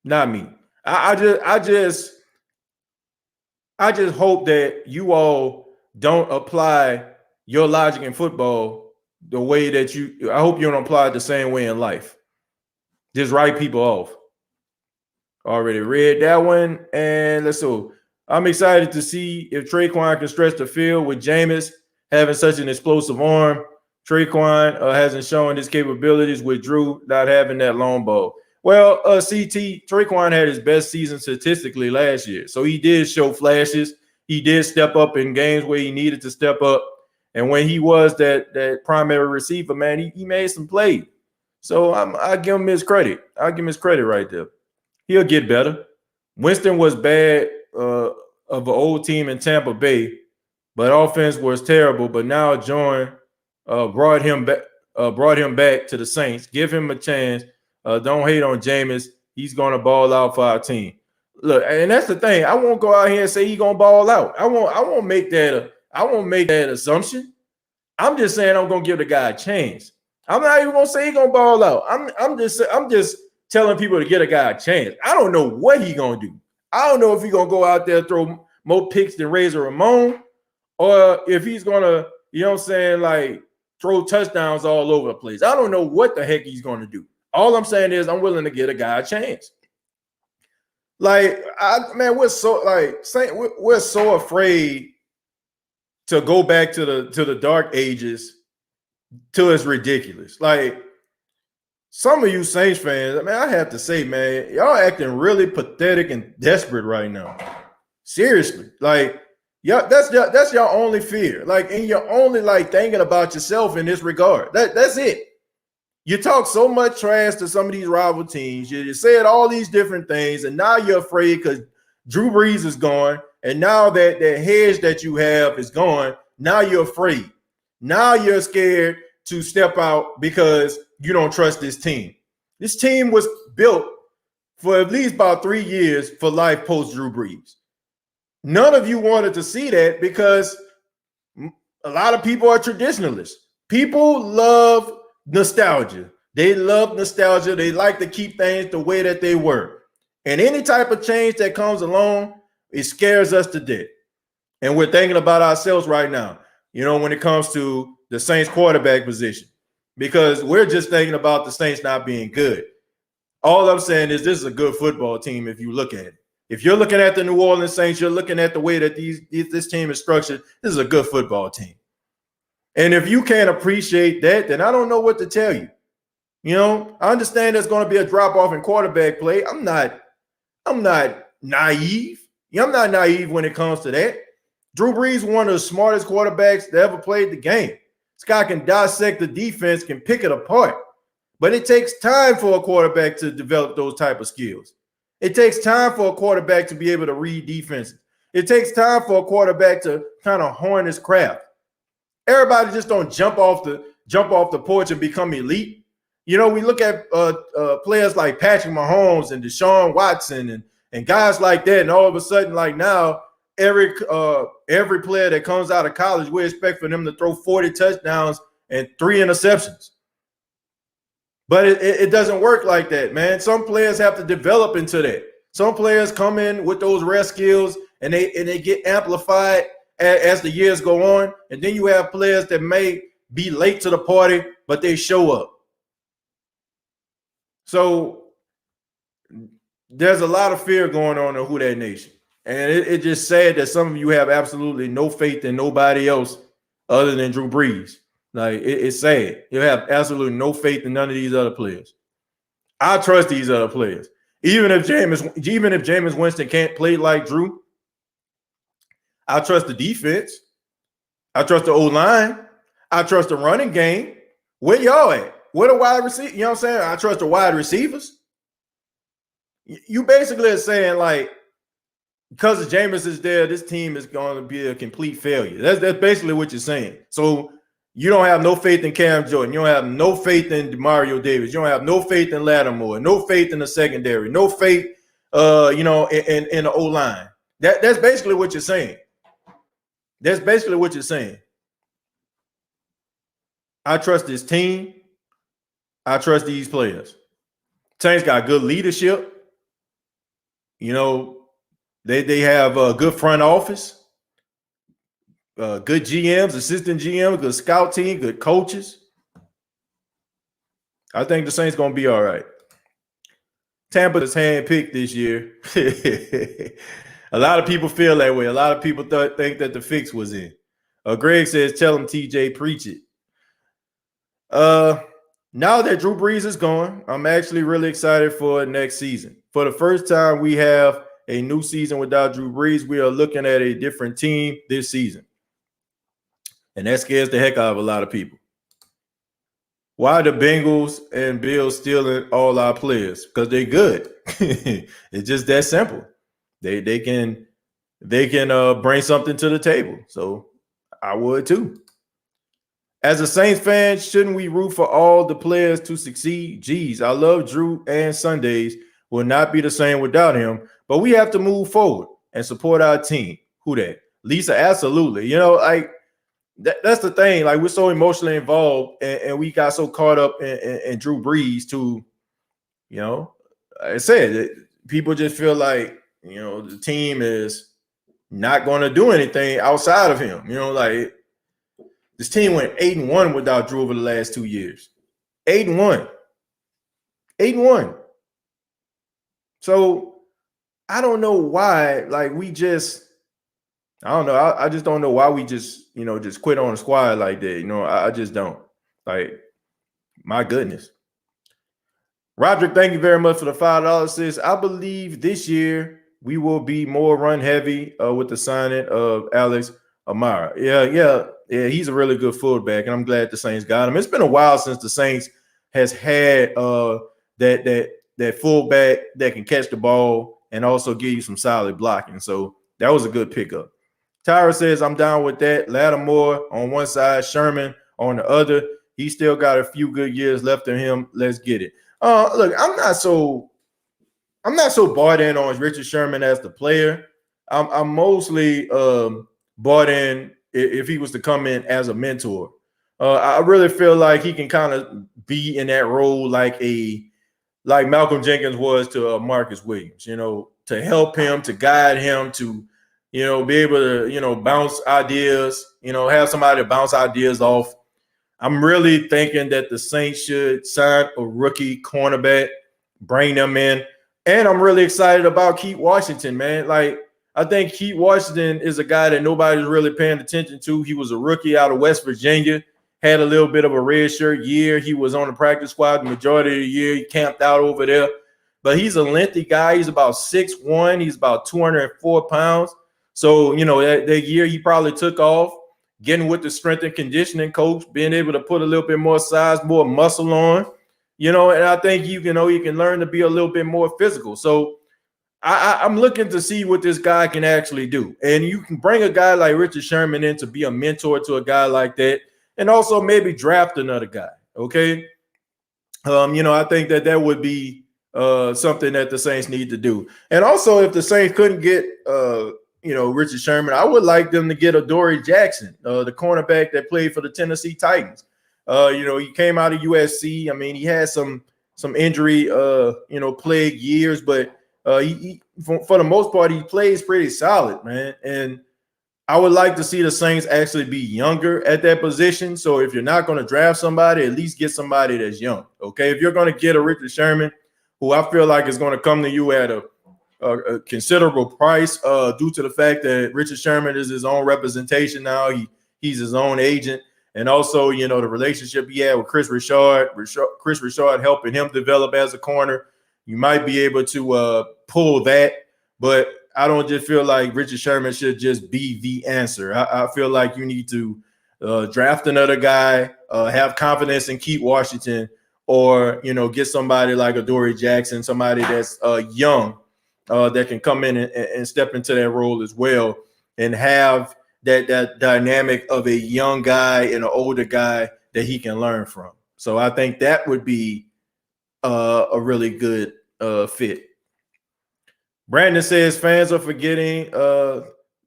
Not me. I just hope that you all don't apply your logic in football the way that I hope you don't apply it the same way in life. Just write people off. Already read that one. And let's see. I'm excited to see if Traquan can stretch the field with Jameis having such an explosive arm. Traquan hasn't shown his capabilities with Drew not having that long ball. Well, Traquan had his best season statistically last year. So he did show flashes. He did step up in games where he needed to step up. And when he was that primary receiver, man, he made some plays. So I give him his credit. I'll give him his credit right there. He'll get better. Winston was bad of an old team in Tampa Bay, but offense was terrible. But now Jordan brought him back to the Saints. Give him a chance. Don't hate on Jameis. He's going to ball out for our team. Look, and that's the thing. I won't go out here and say he's going to ball out. I won't make that assumption. I'm just saying I'm going to give the guy a chance. I'm not even going to say he's going to ball out. I'm just telling people to get a guy a chance. I don't know what he's going to do. I don't know if he's going to go out there and throw more picks than Razor Ramon, or if he's going to, like throw touchdowns all over the place. I don't know what the heck he's going to do. All I'm saying is I'm willing to get a guy a chance. Like, we're so afraid to go back to the dark ages till it's ridiculous. Like, some of you Saints fans, I have to say, man, y'all acting really pathetic and desperate right now. Seriously. Like, yeah, that's your only fear. Like, and you're only like thinking about yourself in this regard. That's it. You talk so much trash to some of these rival teams. You said all these different things, and now you're afraid because Drew Brees is gone, and now that hedge that you have is gone. Now you're afraid. Now you're scared to step out because you don't trust this team. This team was built for at least about 3 years for life post Drew Brees. None of you wanted to see that because a lot of people are traditionalists. People love nostalgia. They love nostalgia. They like to keep things the way that they were. And any type of change that comes along, it scares us to death. And we're thinking about ourselves right now, when it comes to the Saints quarterback position, because we're just thinking about the Saints not being good. All I'm saying is this is a good football team if you look at it. If you're looking at the New Orleans Saints, you're looking at the way that this team is structured. This is a good football team. And if you can't appreciate that, then I don't know what to tell you. I understand there's going to be a drop-off in quarterback play. I'm not naive. I'm not naive when it comes to that. Drew Brees, one of the smartest quarterbacks that ever played the game. This guy can dissect the defense, can pick it apart. But it takes time for a quarterback to develop those type of skills. It takes time for a quarterback to be able to read defenses. It takes time for a quarterback to kind of hone his craft. Everybody just don't jump off the porch and become elite. We look at players like Patrick Mahomes and Deshaun Watson and guys like that, and all of a sudden, like now, every player that comes out of college, we expect for them to throw 40 touchdowns and 3 interceptions. But it doesn't work like that, man. Some players have to develop into that. Some players come in with those rare skills and they get amplified as the years go on. And then you have players that may be late to the party, but they show up. So there's a lot of fear going on in Who Dat Nation. And it's just sad that some of you have absolutely no faith in nobody else other than Drew Brees. Like, it's sad. You have absolutely no faith in none of these other players. I trust these other players. Even if Jameis Winston can't play like Drew, I trust the defense. I trust the O-line. I trust the running game. Where y'all at? Where the wide receiver? You know what I'm saying? I trust the wide receivers. You basically are saying, like, because Jameis is there, this team is going to be a complete failure. That's basically what you're saying. So You don't have no faith in Cam Jordan. You don't have no faith in Mario Davis. You don't have no faith in Lattimore. No faith in the secondary. No faith, in the O-line. That's basically what you're saying. That's basically what you're saying. I trust this team. I trust these players. Saints got good leadership. You know, they have a good front office, good GMs, assistant GMs, good scout team, good coaches. I think the Saints going to be all right. Tampa is handpicked this year. A lot of people feel that way. A lot of people think that the fix was in. Greg says, tell him, TJ, preach it. Now that Drew Brees is gone, I'm actually really excited for next season. For the first time, we have a new season without Drew Brees. We are looking at a different team this season. And that scares the heck out of a lot of people. Why the Bengals and Bills stealing all our players? Because they're good. It's just that simple. They can bring something to the table. So I would too. As a Saints fan, shouldn't we root for all the players to succeed? Geez, I love Drew, and Sundays will not be the same without him. But we have to move forward and support our team. Who that? Lisa, absolutely. You know, like that's the thing. Like, we're so emotionally involved, and we got so caught up in Drew Brees to, you know, like I said, people just feel like, you know, the team is not going to do anything outside of him. You know, like this team went 8-1 without Drew over the last 2 years. 8-1. 8-1. So I don't know why, like, I don't know. I just don't know why we just quit on the squad like that. You know, I just don't. Like, my goodness. Roderick, thank you very much for the $5. Says, I believe this year we will be more run heavy with the signing of Alex Amara. Yeah. He's a really good fullback, and I'm glad the Saints got him. It's been a while since the Saints has had that fullback that can catch the ball and also give you some solid blocking. So that was a good pickup. Tyra says, I'm down with that. Lattimore on one side, Sherman on the other. He still got a few good years left in him. Let's get it. Look, I'm not so bought in on Richard Sherman as the player. I'm mostly bought in if he was to come in as a mentor. I really feel like he can kind of be in that role like Malcolm Jenkins was to Marcus Williams, you know, to help him, to guide him, to, you know, be able to, you know, bounce ideas, you know, have somebody to bounce ideas off. I'm really thinking that the Saints should sign a rookie cornerback, bring them in. And I'm really excited about Keith Washington, man. Like, I think Keith Washington is a guy that nobody's really paying attention to. He was a rookie out of West Virginia, had a little bit of a red shirt year. He was on the practice squad the majority of the year. He camped out over there. But he's a lengthy guy. He's about 6'1". He's about 204 pounds. So, you know, that year he probably took off, getting with the strength and conditioning coach, being able to put a little bit more size, more muscle on, you know, and I think you can learn to be a little bit more physical. So I'm looking to see what this guy can actually do. And you can bring a guy like Richard Sherman in to be a mentor to a guy like that, and also maybe draft another guy. Okay. You know, I think that would be something that the Saints need to do. And also, if the Saints couldn't get Richard Sherman, I would like them to get Adoree Jackson, the cornerback that played for the Tennessee Titans. He came out of USC. I mean, he had some injury, plagued years, but he for the most part, he plays pretty solid, man. And I would like to see the Saints actually be younger at that position. So if you're not going to draft somebody, at least get somebody that's young. Okay, if you're going to get a Richard Sherman, who I feel like is going to come to you at a considerable price, due to the fact that Richard Sherman is his own representation now. He's his own agent. And also, you know, the relationship he had with Chris Richard helping him develop as a corner. You might be able to pull that, but I don't just feel like Richard Sherman should just be the answer. I feel like you need to draft another guy, have confidence in Keith Washington, or, you know, get somebody like Adoree Jackson, somebody that's young, that can come in and step into that role as well, and have that dynamic of a young guy and an older guy that he can learn from. So I think that would be a really good fit. Brandon says fans are forgetting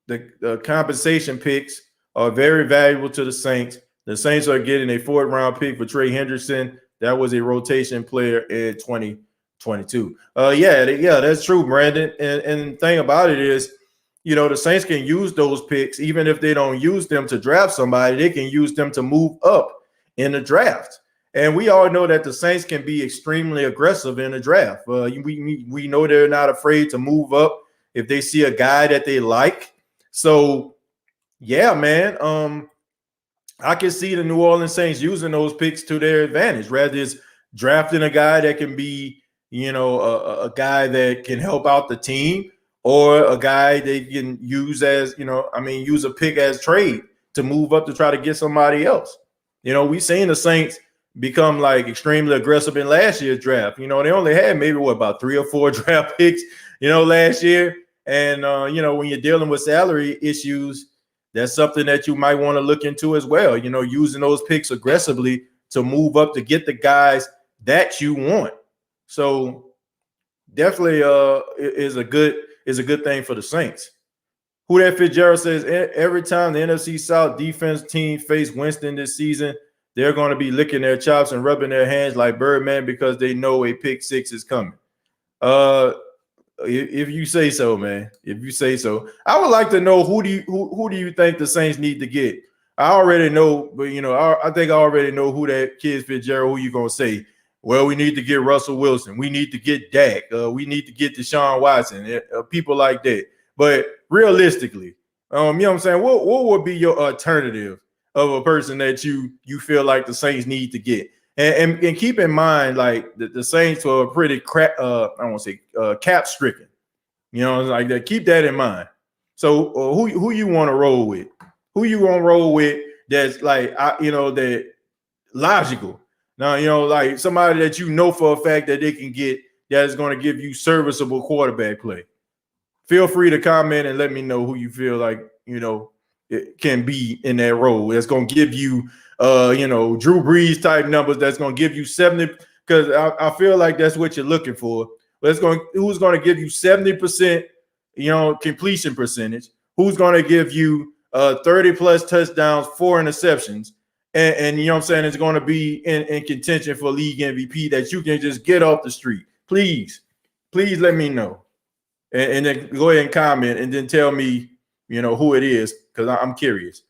the compensation picks are very valuable to the Saints. The Saints are getting a 4th-round pick for Trey Henderson. That was a rotation player in 2022. Yeah, that's true, Brandon. And the thing about it is, the Saints can use those picks, even if they don't use them to draft somebody, they can use them to move up in the draft. And we all know that the Saints can be extremely aggressive in the draft. We know they're not afraid to move up if they see a guy that they like. So, yeah, man, I can see the New Orleans Saints using those picks to their advantage, rather than drafting a guy that can be, a guy that can help out the team, or a guy they can use as, use a pick as trade to move up to try to get somebody else. We've seen the Saints become like extremely aggressive in last year's draft. They only had maybe about 3 or 4 draft picks, last year. And, when you're dealing with salary issues, that's something that you might want to look into as well, using those picks aggressively to move up to get the guys that you want. So definitely is a good thing for the Saints. Who that Fitzgerald says every time the NFC South defense team face Winston this season, they're going to be licking their chops and rubbing their hands like Birdman because they know a pick 6 is coming. If you say so, man. If you say so, I would like to know who do you think the Saints need to get? I already know, but I think I already know who that kid Fitzgerald. Who you gonna say? Well, we need to get Russell Wilson. We need to get Dak. We need to get Deshaun Watson. People like that. But realistically, you know what I'm saying? What would be your alternative of a person that you feel like the Saints need to get? And keep in mind, like the Saints are pretty cap stricken, like that. Keep that in mind. So who you want to roll with? Who you want to roll with? That's like that logical. Now like somebody that for a fact that they can get that is going to give you serviceable quarterback play. Feel free to comment and let me know who you feel like it can be in that role. That's going to give you Drew Brees type numbers. That's going to give you 70, because I feel like that's what you're looking for. But who's going to give you 70%, completion percentage? Who's going to give you 30 plus touchdowns, 4 interceptions, and you know what I'm saying? It's going to be in contention for league MVP that you can just get off the street. Please let me know, and then go ahead and comment, and then tell me who it is, because I'm curious.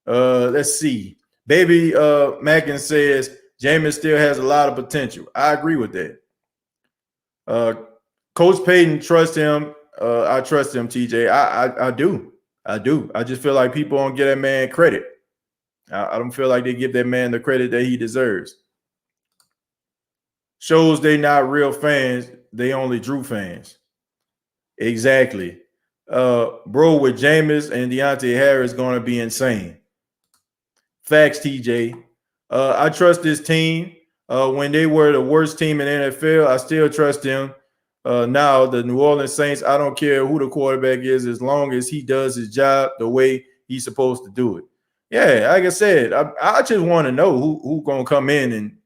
Let's see. Baby Mackin says Jameis still has a lot of potential. I agree with that. Coach Payton, trust him. I trust him, TJ. I do. I just feel like people don't give that man credit. I don't feel like they give that man the credit that he deserves. Shows they not real fans. They only Drew fans. Exactly. Bro, with Jameis and Deontay Harris going to be insane. Facts, TJ. I trust this team. When they were the worst team in the NFL, I still trust them. Now, the New Orleans Saints, I don't care who the quarterback is, as long as he does his job the way he's supposed to do it. Yeah, like I said, I just want to know who going to come in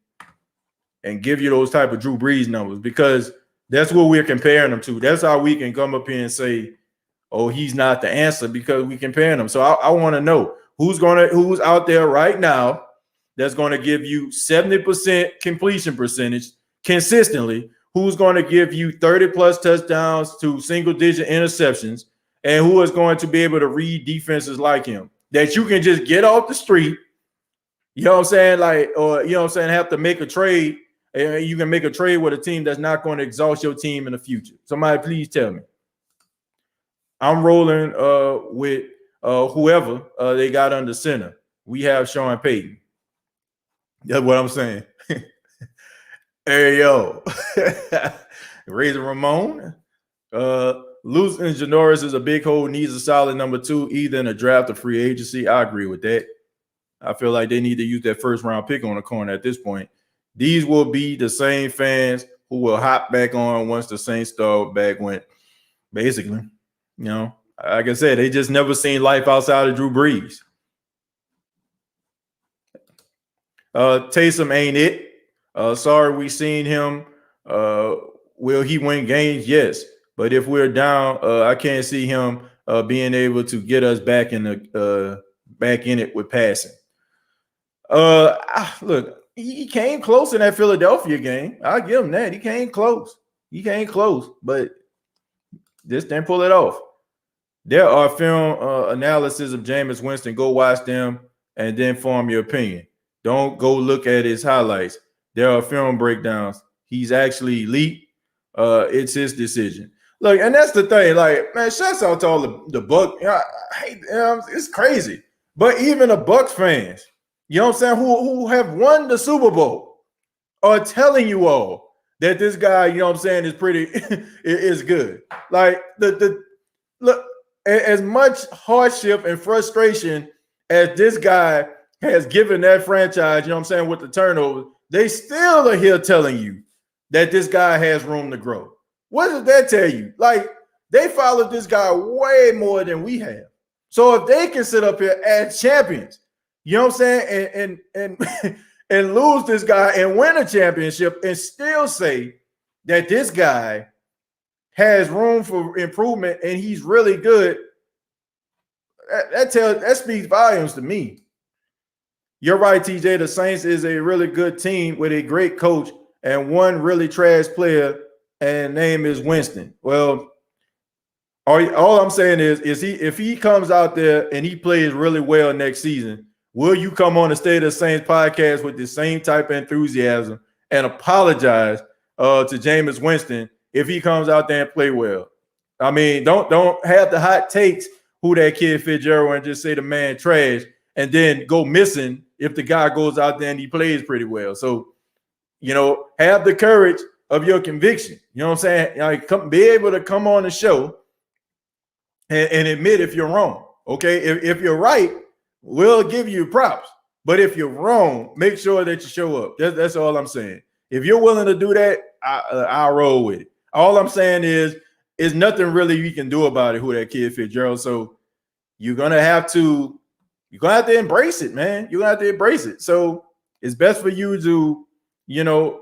and give you those type of Drew Brees numbers, because that's what we're comparing them to. That's how we can come up here and say, oh, he's not the answer, because we comparing them. So I want to know who's out there right now that's going to give you 70% completion percentage consistently, who's going to give you 30 plus touchdowns to single digit interceptions, and who is going to be able to read defenses like him that you can just get off the street, you know what I'm saying? Like, or, have to make a trade. And you can make a trade with a team that's not going to exhaust your team in the future. Somebody please tell me. I'm rolling with whoever they got under center. We have Sean Payton. That's what I'm saying. Hey, yo. Razor Ramon. Losing Janoris is a big hole, needs a solid number 2, either in a draft or free agency. I agree with that. I feel like they need to use that first-round pick on the corner at this point. These will be the same fans who will hop back on once the Saints start back went. Basically, like I said, they just never seen life outside of Drew Brees. Taysom ain't it. Sorry, we seen him. Will he win games? Yes, but if we're down, I can't see him being able to get us back in it with passing. Look, he came close in that Philadelphia game. I'll give him that. He came close. But just didn't pull it off. There are film analysis of Jameis Winston. Go watch them and then form your opinion. Don't go look at his highlights. There are film breakdowns. He's actually elite. It's his decision. Look, and that's the thing. Like, man, shouts out to all the Bucs. It's crazy. But even the Bucs fans, you know what I'm saying, who have won the Super Bowl, are telling you all that this guy, you know what I'm saying, is pretty is good. Like look, as much hardship and frustration as this guy has given that franchise, you know what I'm saying, with the turnover, they still are here telling you that this guy has room to grow. What does that tell you? Like, they followed this guy way more than we have. So if they can sit up here as champions, you know what I'm saying, and lose this guy and win a championship and still say that this guy has room for improvement and he's really good, that speaks volumes to me. You're right, TJ. The Saints is a really good team with a great coach and one really trash player, and name is Winston. Well, all I'm saying is if he comes out there and he plays really well next season, will you come on the State of the Saints podcast with the same type of enthusiasm and apologize to Jameis Winston if he comes out there and play well? I mean, don't have the hot takes who that kid Fitzgerald and just say the man trash and then go missing if the guy goes out there and he plays pretty well. So, you know, have the courage of your conviction. You know what I'm saying? Like, be able to come on the show and admit if you're wrong. Okay, if you're right, we'll give you props. But if you're wrong, make sure that you show up. That's all I'm saying. If you're willing to do that, I'll roll with it. All I'm saying is nothing really you can do about it, who that kid Fitzgerald. So you're gonna have to embrace it, man. You're gonna have to embrace it. So it's best for you to, you know,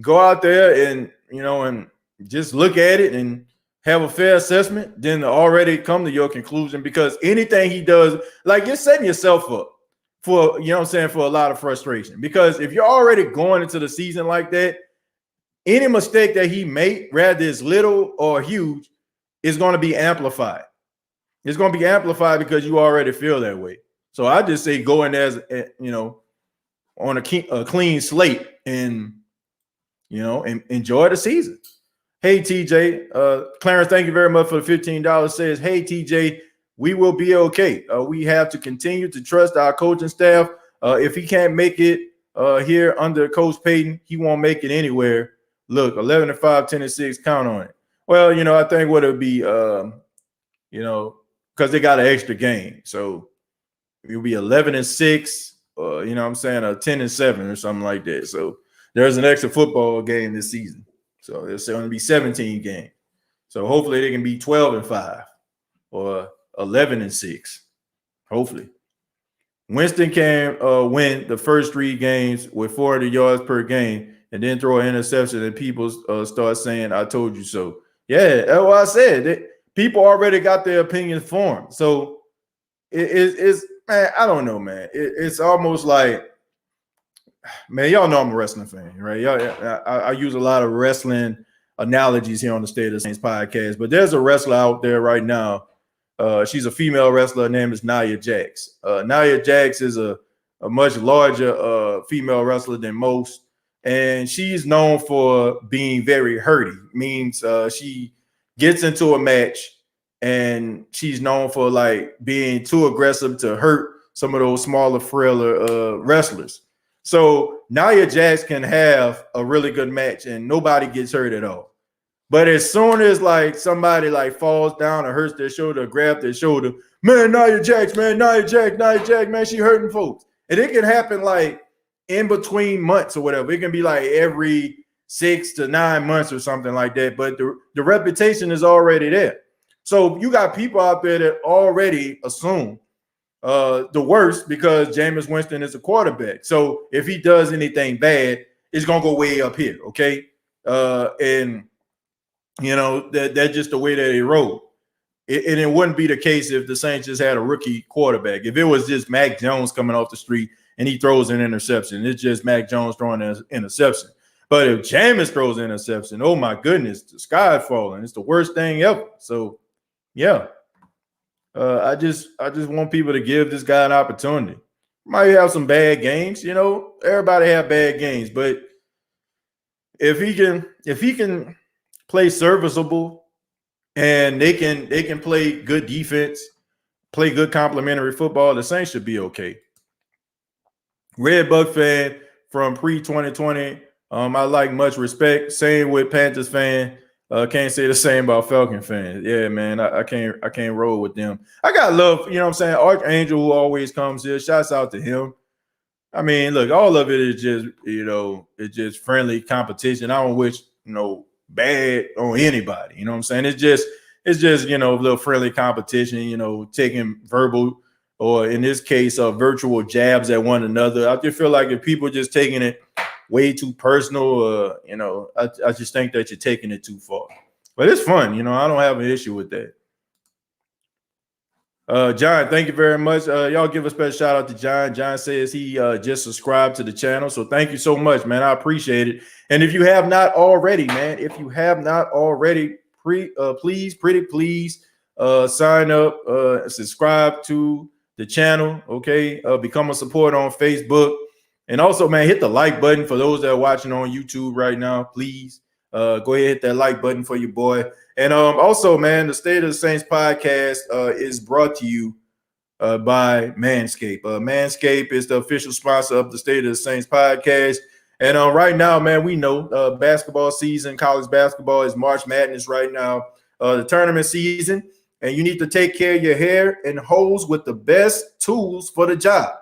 go out there and, you know, and just look at it and have a fair assessment, then already come to your conclusion, because anything he does, like, you're setting yourself up for, you know what I'm saying, for a lot of frustration. Because if you're already going into the season like that, any mistake that he made, whether it's little or huge, is going to be amplified. It's going to be amplified because you already feel that way. So I just say go in there, you know, on a clean slate and, you know, and enjoy the season. Hey, TJ, Clarence, thank you very much for the $15. Says, hey, TJ, we will be okay. We have to continue to trust our coaching staff. If he can't make it here under Coach Payton, he won't make it anywhere. Look, 11-5, 10-6, count on it. Well, you know, I think what it would be, you know, because they got an extra game. So it'll be 11-6, you know what I'm saying, or 10-7 or something like that. So there's an extra football game this season. So it's going to be 17 games. So hopefully they can be 12-5 or 11-6. Hopefully. Winston can win the first 3 games with 400 yards per game and then throw an interception and people start saying, I told you so. Yeah, that's what I said. People already got their opinions formed. So it's man, I don't know, man. It's almost like, man, y'all know I'm a wrestling fan, right? I use a lot of wrestling analogies here on the State of the Saints podcast, but there's a wrestler out there right now. She's a female wrestler. Her name is Nia Jax. Nia Jax is a much larger female wrestler than most, and she's known for being very hurty. Means she gets into a match, and she's known for like being too aggressive to hurt some of those smaller, frailer wrestlers. So Nia Jax can have a really good match and nobody gets hurt at all. But as soon as like somebody like falls down or hurts their shoulder or grabs their shoulder, man, Nia Jax, man, she hurting folks. And it can happen like in between months or whatever. It can be like every 6 to 9 months or something like that. But the reputation is already there. So you got people out there that already assume the worst because Jameis Winston is a quarterback. So if he does anything bad, it's gonna go way up here, okay? And you know that's just the way that they roll. And it wouldn't be the case if the Saints just had a rookie quarterback. If it was just Mac Jones coming off the street and he throws an interception, it's just Mac Jones throwing an interception. But if Jameis throws an interception, oh my goodness, the sky's falling. It's the worst thing ever. So, yeah, I just want people to give this guy an opportunity. Might have some bad games, you know. Everybody have bad games, but if he can play serviceable and they can play good defense, play good complementary football, the Saints should be okay. Red Buck fan from pre-2020. I like much respect. Same with Panthers fan. Can't say the same about Falcon fans. Yeah, man, I can't roll with them. I got love, you know what I'm saying? Archangel, who always comes here. Shouts out to him. I mean, look, all of it is just, you know, it's just friendly competition. I don't wish, you know, bad on anybody. You know what I'm saying? It's just, you know, a little friendly competition, you know, taking verbal or in this case, virtual jabs at one another. I just feel like if people are just taking it way too personal, you know, I just think that you're taking it too far. But it's fun, you know, I don't have an issue with that. John, thank you very much. Y'all give a special shout out to John. John says he just subscribed to the channel. So thank you so much, man. I appreciate it. And if you have not already, man, please sign up, subscribe to the channel. Okay. Become a supporter on Facebook. And also, man, hit the like button for those that are watching on YouTube right now. Please go ahead and hit that like button for your boy. And also, man, the State of the Saints podcast is brought to you by Manscaped. Manscaped is the official sponsor of the State of the Saints podcast. And right now, man, we know basketball season, college basketball is March Madness right now, the tournament season. And you need to take care of your hair and hose with the best tools for the job.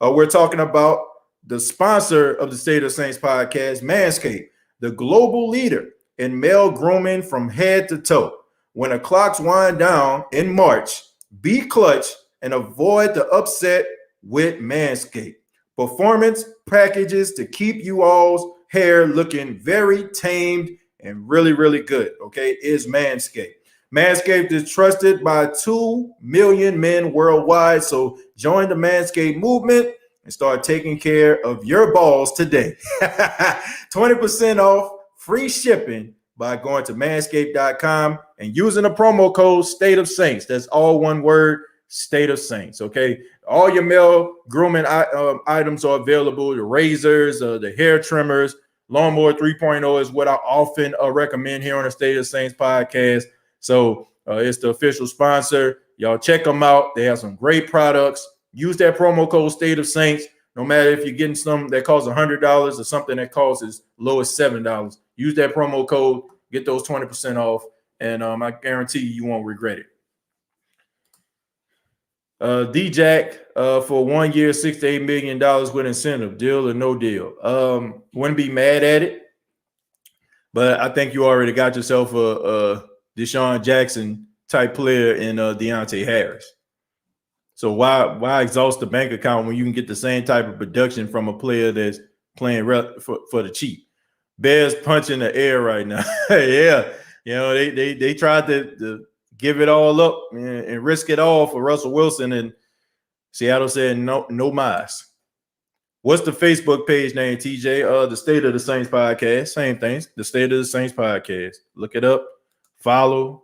We're talking about the sponsor of the State of the Saints podcast, Manscaped, the global leader in male grooming from head to toe. When the clocks wind down in March, be clutch and avoid the upset with Manscaped. Performance packages to keep you all's hair looking very tamed and really, really good, okay, is Manscaped. Manscaped is trusted by 2 million men worldwide, so join the Manscaped movement and start taking care of your balls today. 20% off, free shipping by going to manscaped.com and using the promo code State of Saints. That's all one word, State of Saints, okay? All your male grooming items are available, the razors, the hair trimmers. Lawnmower 3.0 is what I often recommend here on the State of Saints podcast. So it's the official sponsor. Y'all check them out. They have some great products. Use that promo code State of Saints. No matter if you're getting something that costs $100 or something that costs as low as $7. Use that promo code, get those 20% off, and I guarantee you won't regret it. D-Jack for 1 year, $6 to $8 million with incentive, deal or no deal. Wouldn't be mad at it, but I think you already got yourself a Deshaun Jackson type player in Deontay Harris. So why exhaust the bank account when you can get the same type of production from a player that's playing for the cheap? Bears punch in the air right now. Yeah, you know they tried to give it all up and risk it all for Russell Wilson, and Seattle said no mas. What's the Facebook page name, TJ? The State of the Saints podcast. Same things. The State of the Saints podcast. Look it up. Follow.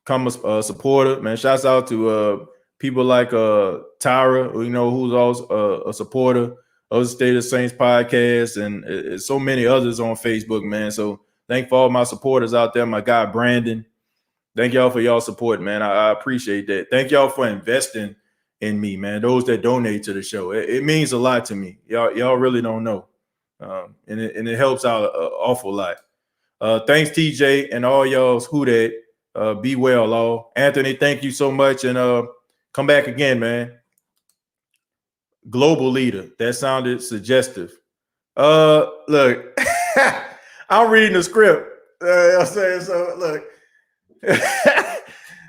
Come a supporter, man. Shouts out to people like Tyra, you know, who's also a supporter of the State of the Saints podcast, and so many others on Facebook, man. So thank for all my supporters out there. My guy Brandon, thank y'all for y'all support, man. I appreciate that. Thank y'all for investing in me, man. Those that donate to the show, it means a lot to me. Y'all really don't know, and it helps out an awful lot. Thanks, TJ, and all y'all's who that. Be well, all. Anthony, thank you so much, and come back again, man. Global leader. That sounded suggestive. Look, I'm reading the script. I'm saying so. Look,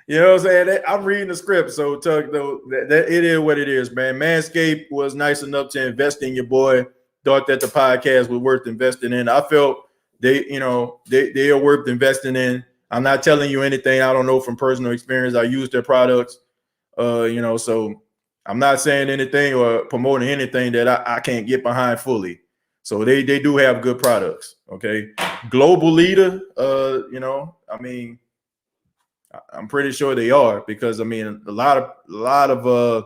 You know what I'm saying? I'm reading the script, so Tug, though, that it is what it is, man. Manscaped was nice enough to invest in your boy. Thought that the podcast was worth investing in. I felt they are worth investing in. I'm not telling you anything I don't know from personal experience. I use their products, so I'm not saying anything or promoting anything that I can't get behind fully. So they do have good products. Okay, global leader. I'm pretty sure they are because a lot of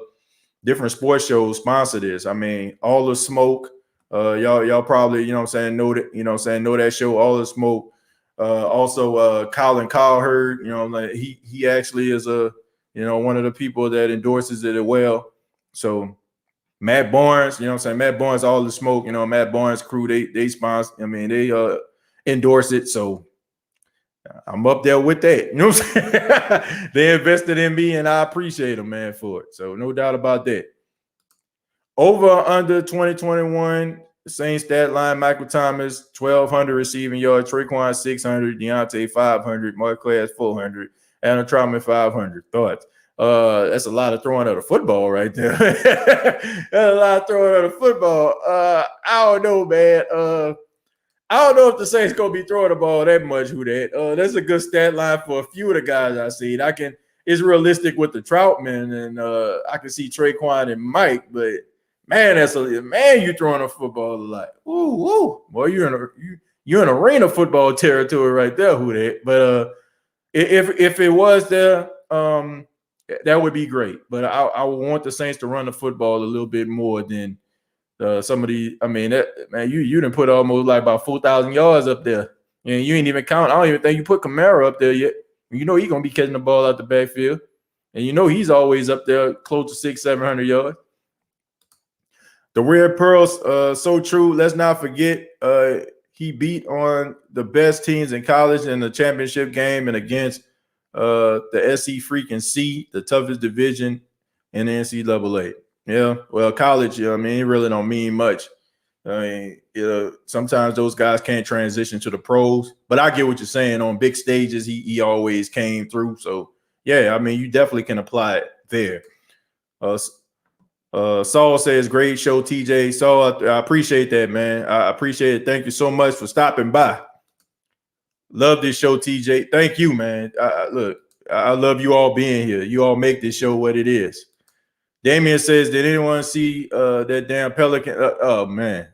different sports shows sponsor this. All the Smoke. Y'all probably know that show, All the Smoke. Also Colin Cowherd, like he actually is one of the people that endorses it as well. So Matt Barnes, Matt Barnes, All the Smoke, Matt Barnes crew, they sponsor, they endorse it. So I'm up there with that. You know what I'm saying? They invested in me and I appreciate them, man, for it. So no doubt about that. Over under 2021, same stat line, Michael Thomas, 1,200 receiving yards, Traquan 600, Deontay 500, Marquez 400, Adam Troutman 500. Thoughts? That's a lot of throwing of the football right there. That's a lot of throwing of the football. I don't know, man. I don't know if the Saints gonna be throwing the ball that much. That's a good stat line for a few of the guys I see. It's realistic with the Troutman, and I can see Traquan and Mike, but man, you throwing a football a lot. Ooh, boy, you're in arena football territory right there. But if it was there, that would be great. But I would want the Saints to run the football a little bit more than some of these. You done put almost like about 4,000 yards up there, and you ain't even count. I don't even think you put Kamara up there yet. He's gonna be catching the ball out the backfield, and he's always up there close to 600-700 yards. The Red Pearls, so true. Let's not forget, he beat on the best teams in college in the championship game and against the SC freaking C, the toughest division in the NCAA. Yeah, well, college, it really don't mean much. Sometimes those guys can't transition to the pros, but I get what you're saying. On big stages, he always came through. So, yeah, you definitely can apply it there. Saul says, great show, TJ. Saul, I appreciate that, man. I appreciate it. Thank you so much for stopping by. Love this show, TJ. Thank you, man. Look, I love you all being here. You all make this show what it is. Damien says, did anyone see that damn Pelican? Oh, man.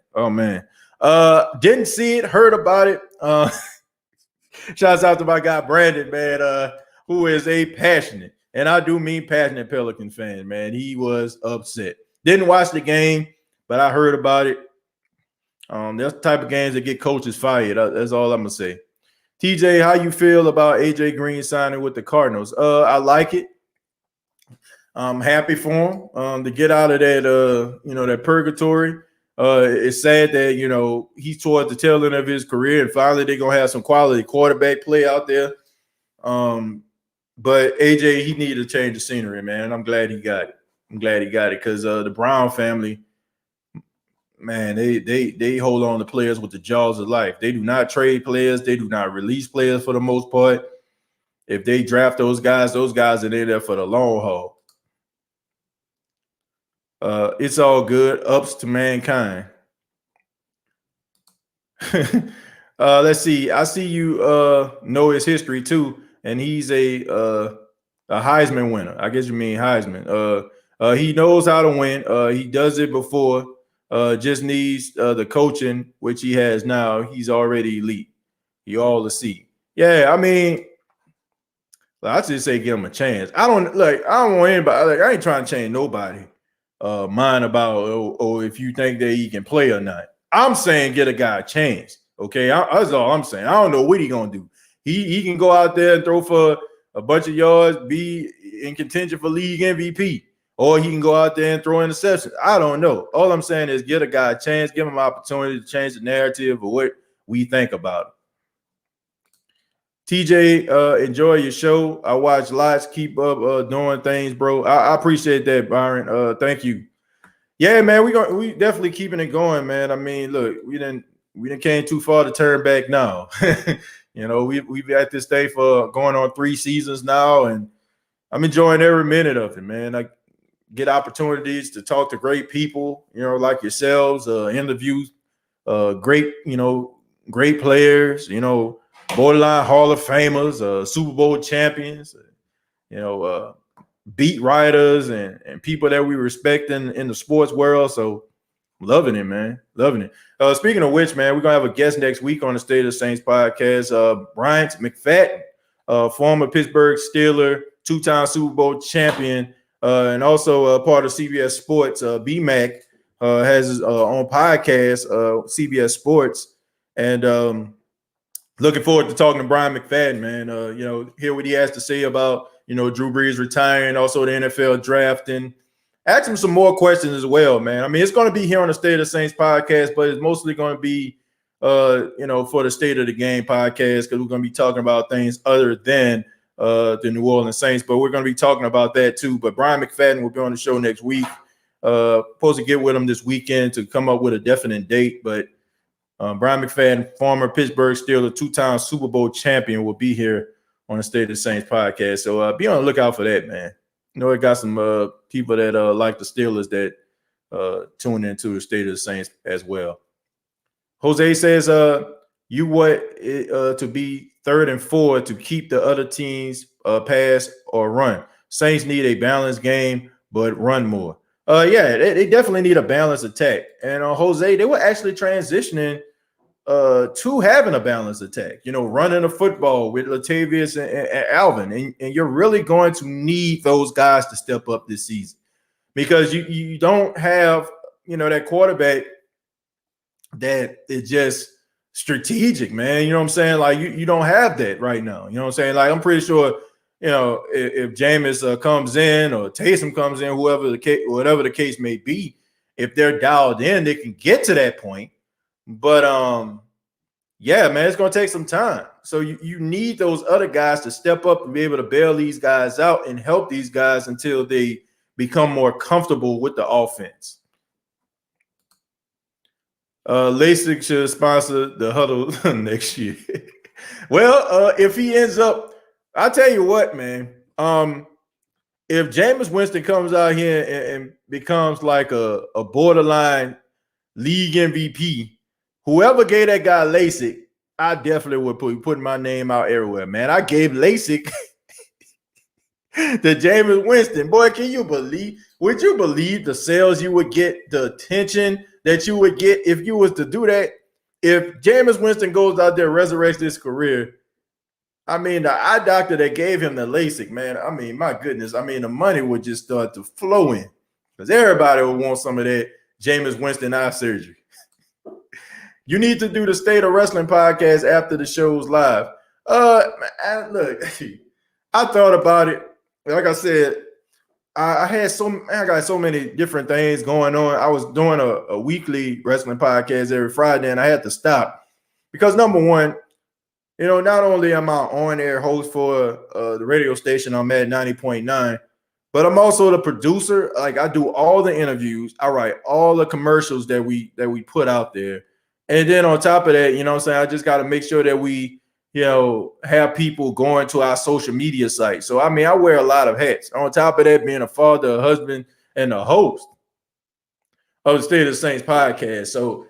Didn't see it, heard about it. Shouts out to my guy, Brandon, man, who is a passionate, and I do mean passionate, Pelican fan, man. He was upset. Didn't watch the game, but I heard about it. That's the type of games that get coaches fired. That's all I'm going to say. TJ, how you feel about AJ Green signing with the Cardinals? I like it. I'm happy for him to get out of that, that purgatory. It's sad that, he's towards the tail end of his career, and finally they're going to have some quality quarterback play out there. But AJ, he needed to change the scenery, man, and I'm glad he got it. Because the Brown family, man, they hold on to players with the jaws of life. They do not trade players. They do not release players for the most part. If they draft those guys are there for the long haul. It's all good. Ups to mankind. Let's see. I see you know his history too, and he's a Heisman winner. I guess you mean Heisman. He knows how to win. He does it before. Just needs the coaching, which he has now. He's already elite. You all to see. Yeah, I just say give him a chance. I don't want anybody. I ain't trying to change nobody. Mind about if you think that he can play or not. I'm saying get a guy a chance. Okay, that's all I'm saying. I don't know what he's gonna do. He can go out there and throw for a bunch of yards, be in contention for league MVP, or he can go out there and throw interceptions. I don't know. All I'm saying is get a guy a chance, give him an opportunity to change the narrative of what we think about him. TJ, enjoy your show. I watch lots. Keep up doing things, bro. I appreciate that, Byron. Thank you. Yeah, man, we definitely keeping it going, man. Look, we didn't came too far to turn back now. You know, we've at this day for going on 3 seasons now, and I'm enjoying every minute of it, man. I get opportunities to talk to great people, you know, like yourselves, interview great, great players, borderline Hall of Famers, Super Bowl champions, beat writers and people that we respect in the sports world. So loving it, man. Loving it. Speaking of which, man, we're going to have a guest next week on the State of the Saints podcast. Bryant McFadden, former Pittsburgh Steeler, 2-time Super Bowl champion, and also part of CBS Sports. BMAC has his own podcast, CBS Sports. And looking forward to talking to Brian McFadden, man. Hear what he has to say about, Drew Brees retiring, also the NFL draft, and ask him some more questions as well, man. I mean, it's going to be here on the State of the Saints podcast, but it's mostly going to be, for the State of the Game podcast, because we're going to be talking about things other than the New Orleans Saints, but we're going to be talking about that too. But Brian McFadden will be on the show next week. Supposed to get with him this weekend to come up with a definite date, but Brian McFadden, former Pittsburgh Steelers, 2-time Super Bowl champion, will be here on the State of the Saints podcast. So be on the lookout for that, man. It got some people that like the Steelers that tune into the State of the Saints as well. Jose says, you want it to be 3rd and 4 to keep the other teams pass or run. Saints need a balanced game, but run more. They definitely need a balanced attack. And Jose, they were actually transitioning to having a balanced attack, running the football with Latavius and Alvin. And you're really going to need those guys to step up this season because you don't have, that quarterback that is just strategic, man. You know what I'm saying? Like you don't have that right now. You know what I'm saying? Like I'm pretty sure, if Jameis comes in or Taysom comes in, whatever the case may be, if they're dialed in, they can get to that point. But yeah, man, it's gonna take some time. So you need those other guys to step up and be able to bail these guys out and help these guys until they become more comfortable with the offense. LASIK should sponsor the huddle next year. Well, if he ends up, I'll tell you what, man. If Jameis Winston comes out here and becomes like a borderline league MVP, whoever gave that guy LASIK, I definitely would put my name out everywhere, man. I gave LASIK to Jameis Winston. Boy, would you believe the sales you would get, the attention that you would get if you was to do that? If Jameis Winston goes out there, resurrects his career, I mean, the eye doctor that gave him the LASIK, man, I mean, my goodness, I mean, the money would just start to flow in because everybody would want some of that Jameis Winston eye surgery. You need to do the State of Wrestling podcast after the show's live. Look, I thought about it. Like I said, I got so many different things going on. I was doing a weekly wrestling podcast every Friday, and I had to stop because number one, not only am I on-air host for the radio station I'm at 90.9, but I'm also the producer. Like I do all the interviews, I write all the commercials that we put out there, and then on top of that, what I'm saying, I just got to make sure that we have people going to our social media site. So, I mean, I wear a lot of hats. On top of that, being a father, a husband, and a host of the State of the Saints podcast. So,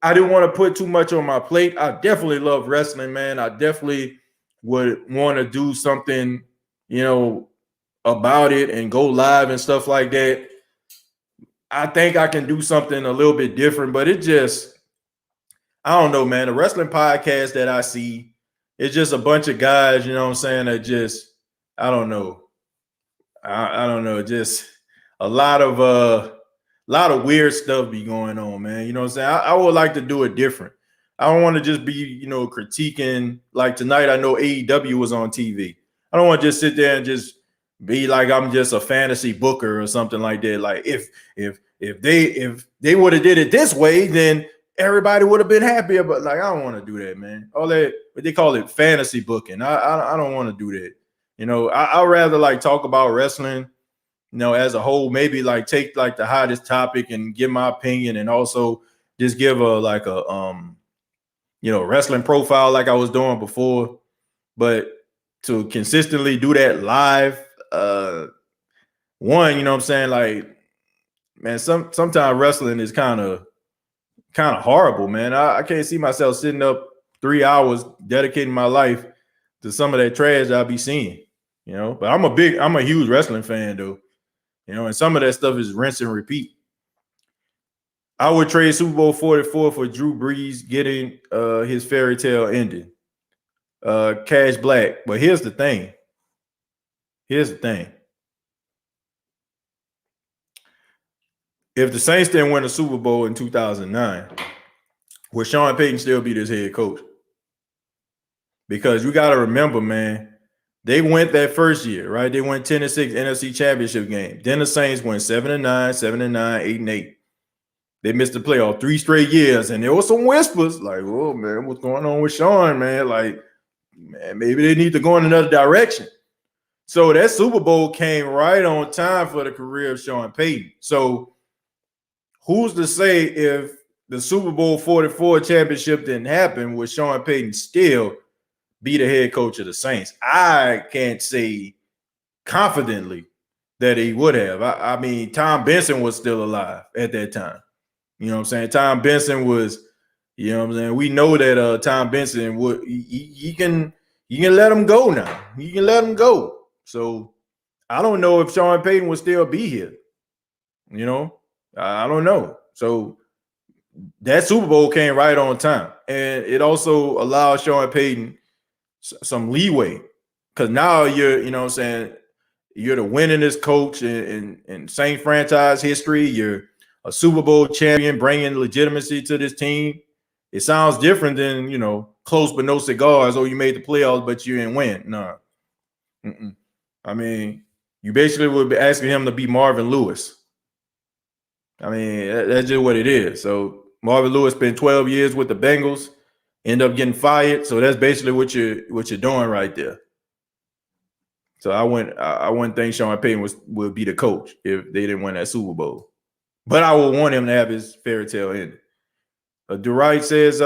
I didn't want to put too much on my plate. I definitely love wrestling, man. I definitely would want to do something, about it and go live and stuff like that. I think I can do something a little bit different, but it just, I don't know, man. The wrestling podcast that I see, it's just a bunch of guys, that just, I don't know. I don't know. Just a lot of weird stuff be going on, man. You know what I'm saying? I would like to do it different. I don't want to just be, critiquing. Like tonight, I know AEW was on TV. I don't want to just sit there and just be like I'm just a fantasy booker or something like that. Like if they would have did it this way, then everybody would have been happier, but like I don't want to do that, man. All that, what they call it, fantasy booking. I don't want to do that. I'd rather like talk about wrestling, as a whole. Maybe like take like the hottest topic and give my opinion, and also just give wrestling profile like I was doing before, but to consistently do that live, one, you know what I'm saying? Like, man, sometimes wrestling is kind of horrible, man. I can't see myself sitting up 3 hours dedicating my life to some of that trash I'll be seeing, But I'm a huge wrestling fan though, and some of that stuff is rinse and repeat. I would trade Super Bowl 44 for Drew Brees getting his fairy tale ending. Cash Black. But here's the thing. If the Saints didn't win a Super Bowl in 2009, would Sean Payton still be this head coach? Because you got to remember, man, they went that first year, right? They went 10-6 NFC Championship game. Then the Saints went 7-9, 7-9, 8-8. They missed the playoff 3 straight years, and there was some whispers like, "Oh man, what's going on with Sean, man? Like, man, maybe they need to go in another direction." So that Super Bowl came right on time for the career of Sean Payton. So who's to say if the Super Bowl 44 championship didn't happen, would Sean Payton still be the head coach of the Saints? I can't say confidently that he would have. I mean, Tom Benson was still alive at that time. You know what I'm saying? Tom Benson was, you know what I'm saying? We know that Tom Benson would you can let him go now. You can let him go. So I don't know if Sean Payton would still be here. I don't know. So that Super Bowl came right on time. And it also allowed Sean Payton some leeway. Because now you're, you know what I'm saying, you're the winningest coach in Saint franchise history. You're a Super Bowl champion, bringing legitimacy to this team. It sounds different than, close but no cigars. Oh, you made the playoffs, but you didn't win. No. I mean, you basically would be asking him to be Marvin Lewis. I mean, that's just what it is. So Marvin Lewis spent 12 years with the Bengals, end up getting fired. So that's basically what you're doing right there. So I wouldn't think Sean Payton would be the coach if they didn't win that Super Bowl. But I would want him to have his fairy tale ending. Dwight says,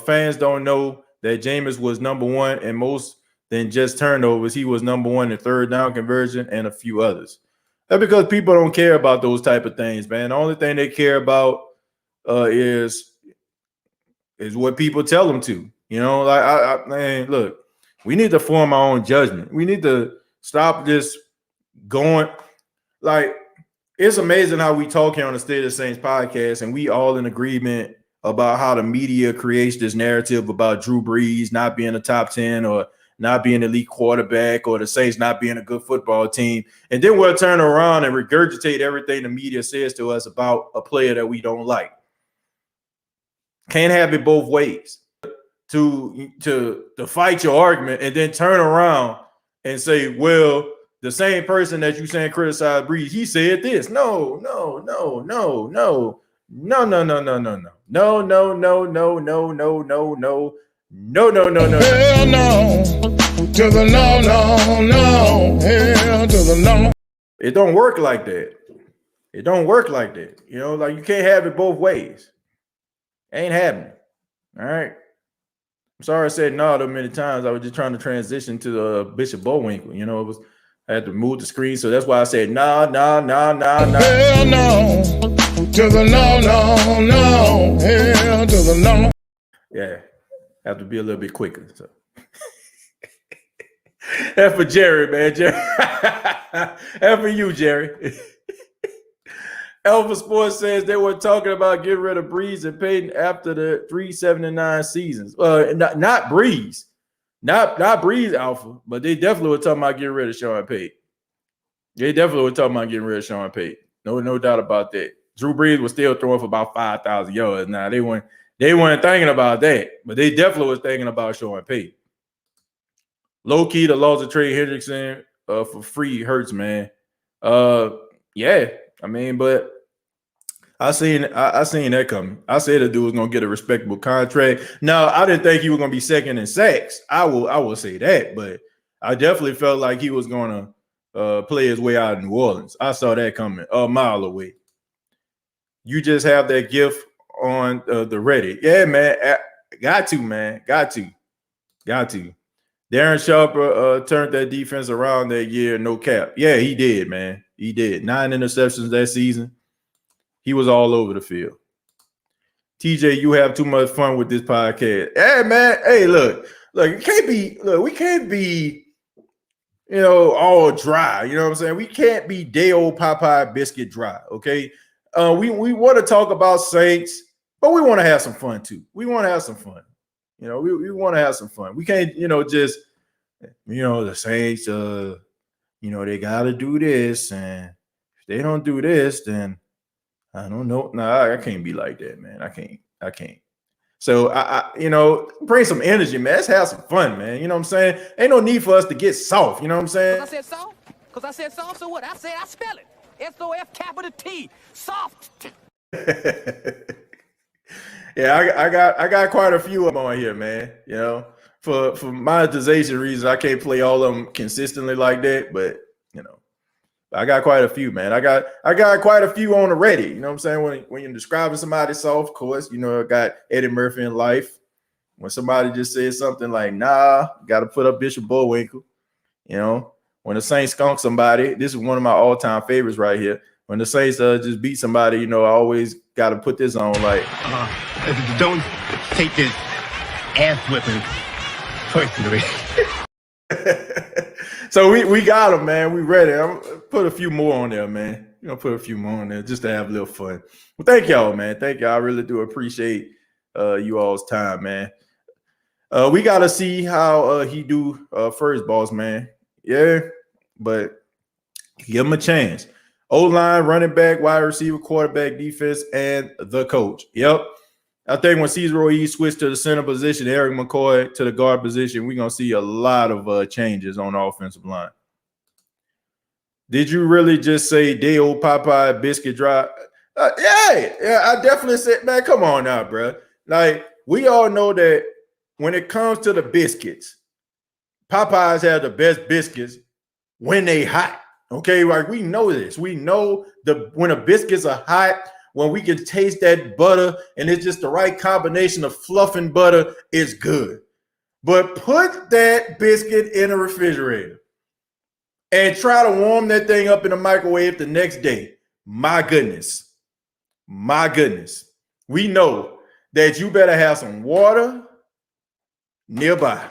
fans don't know that Jameis was number one in most than just turnovers. He was number one in third down conversion and a few others. That's because people don't care about those type of things, man. The only thing they care about is what people tell them to. Man, look, we need to form our own judgment. We need to stop just going like. It's amazing how we talk here on the State of the Saints podcast, and we all in agreement about how the media creates this narrative about Drew Brees not being a top 10 or not being an elite quarterback or the Saints not being a good football team. And then we'll turn around and regurgitate everything the media says to us about a player that we don't like. Can't have it both ways. To fight your argument and then turn around and say, well, the same person that you saying criticize Brees, he said this. No. Hell no. To the no. Hell to the no. It don't work like that. Like you can't have it both ways. Ain't happening. All right. I'm sorry I said no too many times. I was just trying to transition to the Bishop Bullwinkle. I had to move the screen, so that's why I said no. Hell no. To the no. Hell to the no. Yeah, have to be a little bit quicker. So that's for Jerry, man. That's for you, Jerry. Alpha Sports says they were talking about getting rid of Brees and Payton after the 3-7-9 seasons. Not Brees. Not Brees, Alpha, but they definitely were talking about getting rid of Sean Payton. No doubt about that. Drew Brees was still throwing for about 5,000 yards. Now they weren't thinking about that, but they definitely was thinking about Sean Payton. Low key, the loss of Trey Hendrickson for free hurts, man. Yeah, I mean, but I seen that coming. I said the dude was gonna get a respectable contract. Now, I didn't think he was gonna be second in sacks. I will say that, but I definitely felt like he was gonna play his way out of New Orleans. I saw that coming a mile away. You just have that gift on the Reddit. Yeah, man. Got to, man. Got to. Darren Sharper turned that defense around that year, no cap. Yeah, he did, man. He did. 9 interceptions that season. He was all over the field. TJ, you have too much fun with this podcast. Hey, man. Hey, look, we can't be, all dry. You know what I'm saying? We can't be day old Popeye biscuit dry. Okay. We want to talk about Saints, but we want to have some fun too. We want to have some fun. We want to have some fun. We can't, just, the Saints, they got to do this. And if they don't do this, then I don't know. No, I can't be like that, man. I can't. So I bring some energy, man. Let's have some fun, man. You know what I'm saying? Ain't no need for us to get soft. You know what I'm saying? I said soft, so what? I said I spell it. S-O-F-T. Soft. Yeah, I got quite a few of them on here, man. For monetization reasons, I can't play all of them consistently like that, but I got quite a few, man. I got quite a few on the Reddit. You know what I'm saying? When you're describing somebody soft, of course, I got Eddie Murphy in Life. When somebody just says something like, nah, got to put up Bishop Bullwinkle. When the Saints skunk somebody, this is one of my all-time favorites right here. When the Saints just beat somebody, I always got to put this on like. Don't take this ass whipping personally. So we got them, man. We ready. I'm gonna put a few more on there, man. Put a few more on there just to have a little fun. Well, thank y'all, man. Thank y'all. I really do appreciate you all's time, man. We got to see how he do first, boss, man. Yeah, but give him a chance. O-line, running back, wide receiver, quarterback, defense, and the coach. Yep. I think when Cesar Ruiz switched to the center position, Eric McCoy to the guard position, we're going to see a lot of changes on the offensive line. Did you really just say day old Popeye biscuit dry? Yeah, I definitely said, man, come on now, bro. Like, we all know that when it comes to the biscuits, Popeyes have the best biscuits when they hot. Okay, like we know this. We know when the biscuits are hot, when we can taste that butter and it's just the right combination of fluff and butter, it's good. But put that biscuit in a refrigerator and try to warm that thing up in the microwave the next day. My goodness. We know that you better have some water nearby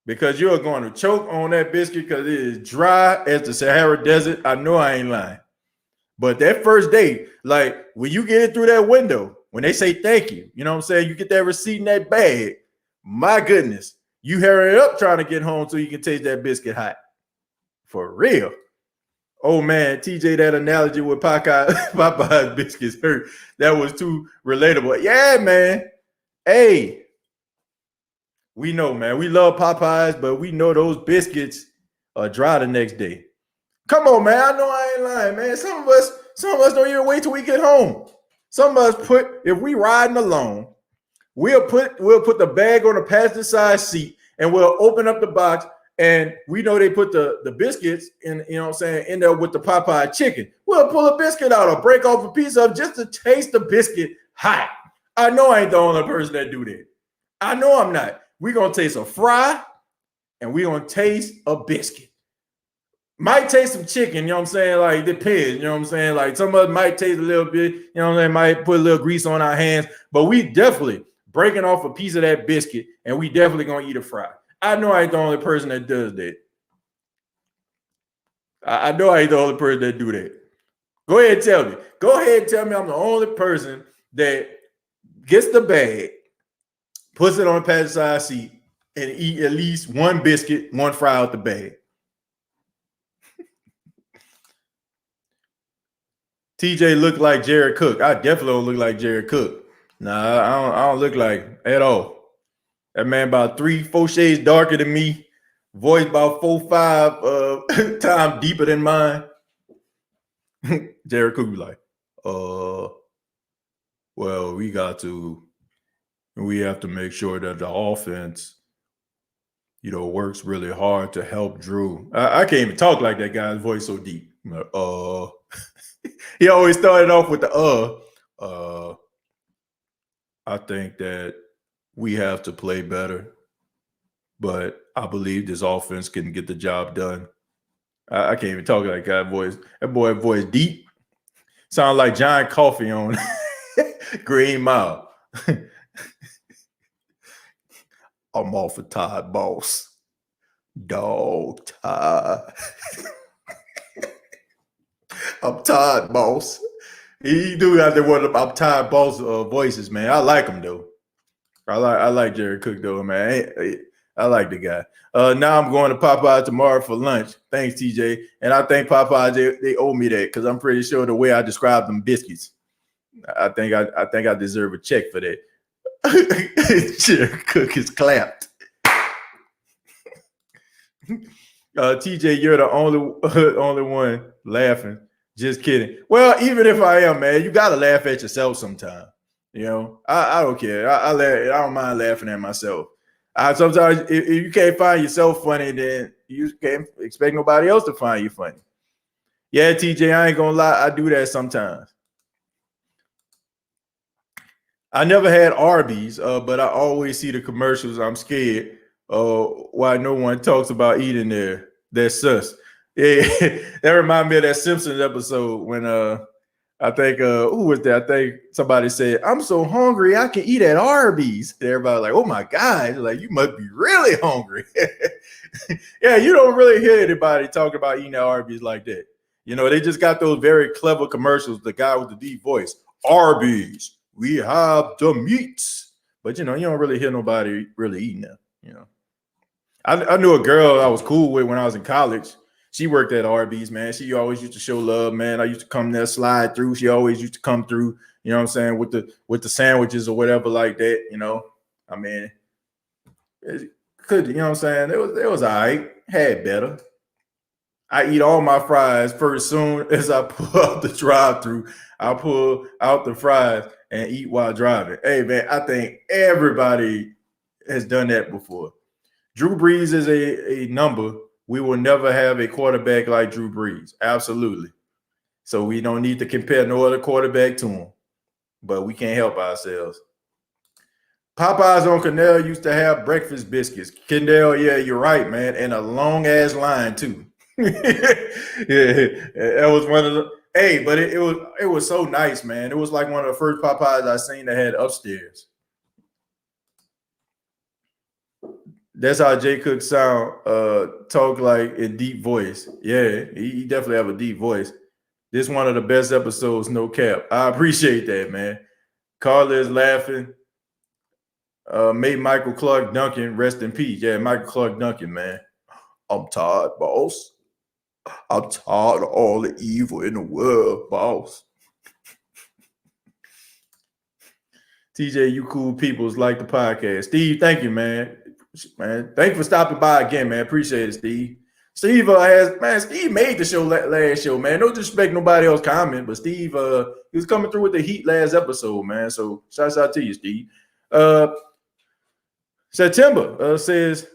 because you're going to choke on that biscuit because it is dry as the Sahara Desert. I know I ain't lying. But that first day, like when you get it through that window, when they say thank you, you know what I'm saying? You get that receipt in that bag. My goodness, you hurry up trying to get home so you can taste that biscuit hot. For real. Oh man, TJ, that analogy with Popeye's biscuits hurt. That was too relatable. Yeah, man. Hey, we know, man. We love Popeyes, but we know those biscuits are dry the next day. Come on, man. I know I ain't lying, man. Some of us don't even wait till we get home. Some of us if we riding alone, we'll put the bag on the passenger side seat and we'll open up the box and we know they put the biscuits in, in there with the Popeye chicken. We'll pull a biscuit out or break off a piece of just to taste the biscuit hot. I know I ain't the only person that do that. I know I'm not. We're going to taste a fry and we're going to taste a biscuit. Might taste some chicken, you know what I'm saying? Like, depends, you know what I'm saying? Like, some of us might taste a little bit, you know what I'm saying? Might put a little grease on our hands, but we definitely breaking off a piece of that biscuit and we definitely going to eat a fry. I know I ain't the only person that does that. I know I ain't the only person that do that. Go ahead and tell me. Go ahead and tell me I'm the only person that gets the bag, puts it on the passenger side seat, and eat at least one biscuit, one fry out the bag. TJ looked like Jared Cook. I definitely don't look like Jared Cook. Nah, I don't look like him at all. That man about 3-4 shades darker than me. Voice about 4-5 times deeper than mine. Jared Cook be like, well, we have to make sure that the offense, works really hard to help Drew. I can't even talk like that guy's voice so deep. Like, he always started off with the I think that we have to play better. But I believe this offense can get the job done. I can't even talk like that voice. That boy voice deep. Sound like John Coffey on Green Mile. I'm off of Todd Boss. Dog Todd. I'm Todd Boss. He do got that one about Todd Boss voices, man. I like him though. I like Jerry Cook though, man. I like the guy. Now I'm going to Popeye tomorrow for lunch. Thanks, TJ. And I think Popeye they owe me that because I'm pretty sure the way I described them biscuits, I think I deserve a check for that. Jerry Cook is clapped. TJ, you're the only one laughing. Just kidding. Well, even if I am, man, you gotta laugh at yourself sometime. You know, I don't care. I don't mind laughing at myself. Sometimes if you can't find yourself funny, then you can't expect nobody else to find you funny. Yeah, TJ, I ain't gonna lie, I do that sometimes. I never had Arby's, but I always see the commercials. I'm scared why no one talks about eating there. That's sus. Yeah, that reminds me of that Simpsons episode when I think who was that? I think somebody said, "I'm so hungry, I can eat at Arby's." And everybody like, "Oh my God!" Like, you must be really hungry. Yeah, you don't really hear anybody talking about eating at Arby's like that. You know, they just got those very clever commercials. The guy with the deep voice, Arby's, we have the meats, but you know, you don't really hear nobody really eating them. You know, I knew a girl I was cool with when I was in college. She worked at Arby's, man. She always used to show love, man. I used to come there, slide through. She always used to come through, you know what I'm saying, with the sandwiches or whatever like that, you know. I mean, it could, you know what I'm saying? It was all right. Had better. I eat all my fries first. Soon as I pull out the drive-through, I pull out the fries and eat while driving. Hey, man, I think everybody has done that before. Drew Brees is a number. We will never have a quarterback like Drew Brees. Absolutely. So we don't need to compare no other quarterback to him. But we can't help ourselves. Popeyes on Canal used to have breakfast biscuits. Kendall, yeah, you're right, man. And a long-ass line, too. Yeah, that was one of the – hey, but it was so nice, man. It was like one of the first Popeyes I seen that had upstairs. That's how Jay Cook sound, talk like in deep voice. Yeah, he definitely have a deep voice. This is one of the best episodes, no cap. I appreciate that, man. Carla is laughing. Made Michael Clark Duncan rest in peace. Yeah, Michael Clark Duncan, man. I'm tired, boss. I'm tired of all the evil in the world, boss. TJ, you cool peoples like the podcast. Steve, thank you, man. Man, thank you for stopping by again, man. Appreciate it, Steve. Steve Steve made the show last show, man. No disrespect, nobody else comment, but Steve, he was coming through with the heat last episode, man. So shouts out to you, Steve. September says,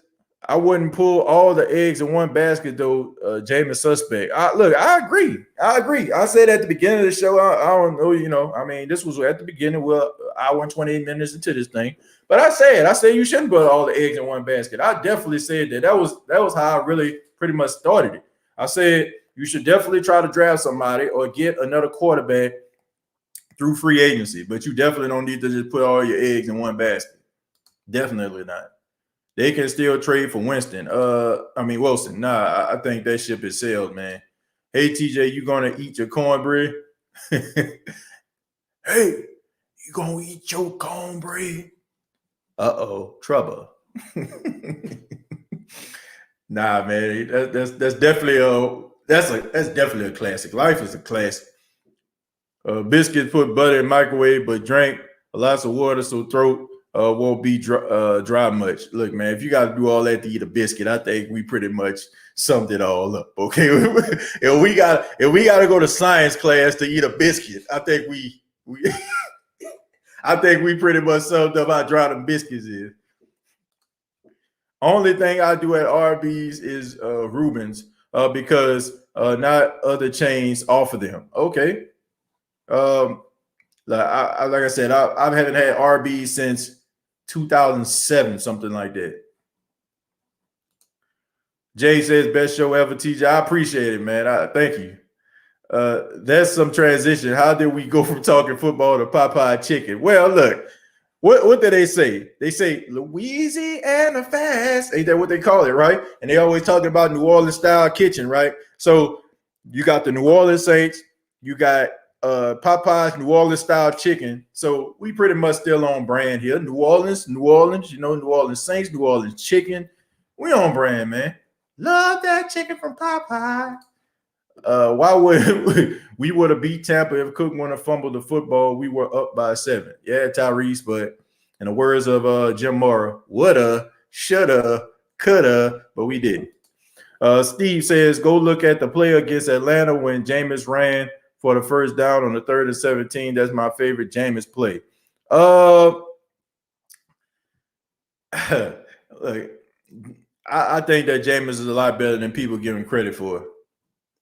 I wouldn't pull all the eggs in one basket, though. Jameis suspect. I agree. I said at the beginning of the show, I don't know, you know. I mean, this was at the beginning. Well, hour and 28 minutes into this thing. But I said you shouldn't put all the eggs in one basket. I definitely said that. That was how I really pretty much started it. I said you should definitely try to draft somebody or get another quarterback through free agency. But you definitely don't need to just put all your eggs in one basket. Definitely not. They can still trade for Wilson. Nah, I think that ship is sailed, man. Hey, TJ, you gonna eat your cornbread? Hey, you gonna eat your cornbread? Uh-oh, trouble. Nah, man, that's definitely a classic. Life is a classic. Biscuits put butter in microwave, but drank lots of water, so throat won't be dry much. Look, man, if you got to do all that to eat a biscuit, I think we pretty much summed it all up. Okay, if we got to go to science class to eat a biscuit, I think we I think we pretty much summed up how dry them biscuits is. Only thing I do at Arby's is Reuben's because not other chains offer them. Okay. Like I said, I haven't had Arby's since 2007, something like that. Jay says, best show ever, TJ. I appreciate it, man. Thank you. That's some transition. How did we go from talking football to Popeye chicken? Well, look, what did they say? They say Louisiana fast. Ain't that what they call it, right? And they always talking about New Orleans style kitchen, right? So you got the New Orleans Saints, you got Popeye's New Orleans style chicken. So we pretty much still on brand here. New Orleans, New Orleans Saints, New Orleans chicken. We on brand, man. Love that chicken from Popeye. Why would we would have beat Tampa if Cook wouldn't have fumbled the football? We were up by 7. Yeah, Tyrese, but in the words of Jim Mora, woulda, shoulda, coulda, but we didn't. Steve says, go look at the play against Atlanta when Jameis ran for the first down on the 3rd and 17. That's my favorite Jameis play. I think that Jameis is a lot better than people give him credit for.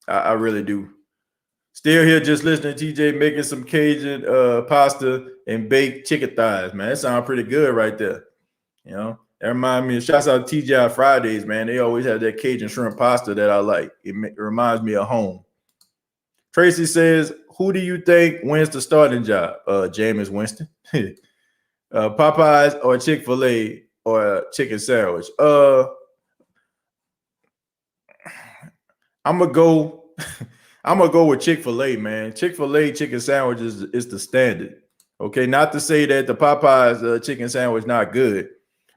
I really do. Still here just listening to TJ making some Cajun pasta and baked chicken thighs, man. That sounds pretty good right there. You know, that reminds me of shouts out to TGI Fridays, man. They always have that Cajun shrimp pasta that I like. It reminds me of home. Tracy says, who do you think wins the starting job? Jameis Winston. Popeyes or Chick-fil-A or a chicken sandwich? I'm gonna go with Chick-fil-A, man. Chick-fil-A chicken sandwich is the standard. Okay, not to say that the Popeyes chicken sandwich not good,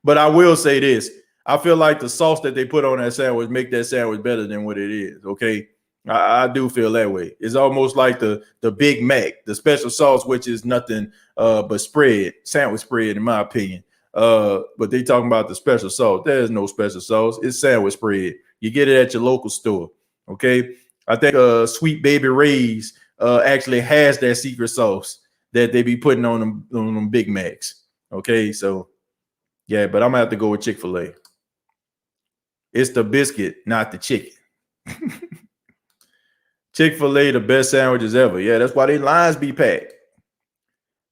but I will say this: I feel like the sauce that they put on that sandwich make that sandwich better than what it is. Okay, I do feel that way. It's almost like the Big Mac, the special sauce, which is nothing but sandwich spread, in my opinion. But they talking about the special sauce. There's no special sauce. It's sandwich spread. You get it at your local store. Okay, I think Sweet Baby Ray's actually has that secret sauce that they be putting on them Big Macs. Okay, so yeah, but I'm gonna have to go with Chick-fil-A. It's the biscuit, not the chicken. Chick-fil-A, the best sandwiches ever. Yeah, that's why they lines be packed.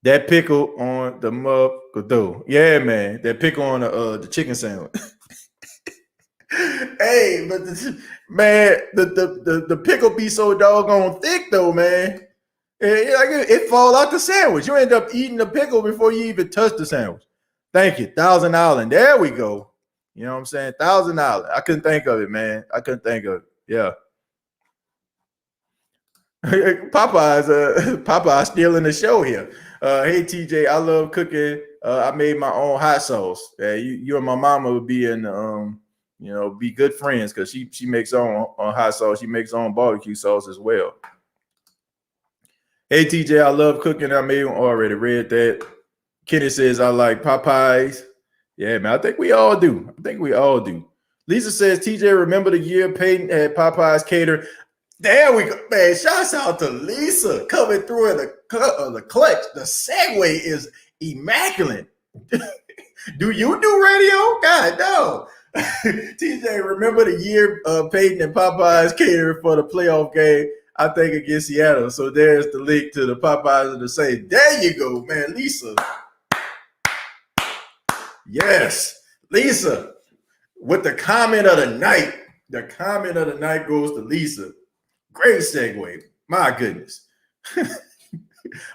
That pickle on the motherfucker though. Yeah, man, that pickle on the chicken sandwich. Hey, but the pickle be so doggone thick though, man. It fall out the sandwich. You end up eating the pickle before you even touch the sandwich. Thank you, Thousand Island. There we go. You know what I'm saying? Thousand Island. I couldn't think of it, man. I couldn't think of it. Yeah. Popeye's stealing the show here. Hey TJ, I love cooking. I made my own hot sauce. You and my mama would be in be good friends because she makes her own hot sauce. She makes her own barbecue sauce as well. Hey TJ, I love cooking. I may already read that. Kenny says I like Popeyes. Yeah, man. I think we all do. Lisa says, TJ, remember the year Peyton had Popeyes cater? There we go, man. Shouts out to Lisa coming through in the clutch. The segue is immaculate. Do you do radio? God, no. TJ, remember the year Peyton and Popeyes catered for the playoff game, I think, against Seattle. So there's the link to the Popeyes and the Saints. There you go, man. Lisa. Yes. Lisa, with the comment of the night. The comment of the night goes to Lisa. Great segue. My goodness.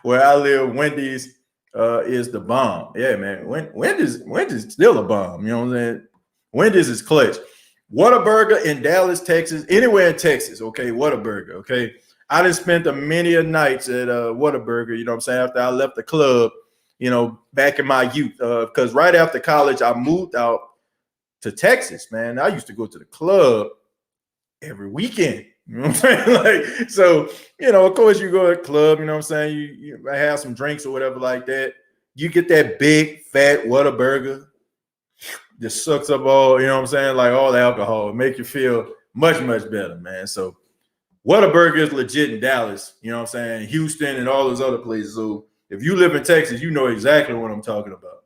Where I live, Wendy's is the bomb. Yeah, man. Wendy's still a bomb. You know what I'm saying? Wendy's is clutch. Whataburger in Dallas, Texas, anywhere in Texas, okay? Whataburger, okay? I done spent a many a nights at Whataburger, you know what I'm saying, after I left the club, back in my youth. Because right after college, I moved out to Texas, man. I used to go to the club every weekend. You know what I'm saying? So, of course you go to the club, you know what I'm saying? You have some drinks or whatever like that. You get that big, fat Whataburger. Just sucks up all, you know what I'm saying? Like all the alcohol. Make you feel much, much better, man. So Whataburger is legit in Dallas, you know what I'm saying? Houston and all those other places. So if you live in Texas, you know exactly what I'm talking about.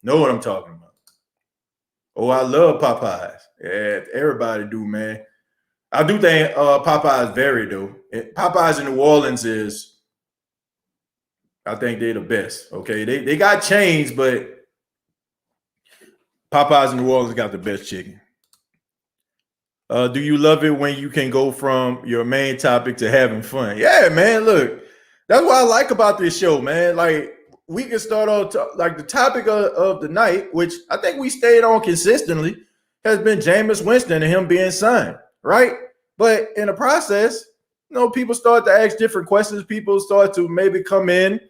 Know what I'm talking about. Oh, I love Popeyes. Yeah, everybody do, man. I do think Popeyes vary, though. Popeyes in New Orleans I think they're the best, okay? They got chains, but Popeyes in New Orleans got the best chicken. Do you love it when you can go from your main topic to having fun? Yeah, man. Look, that's what I like about this show, man. Like, we can start off like the topic of the night, which I think we stayed on consistently, has been Jameis Winston and him being signed, right? But in the process, people start to ask different questions. People start to maybe come in,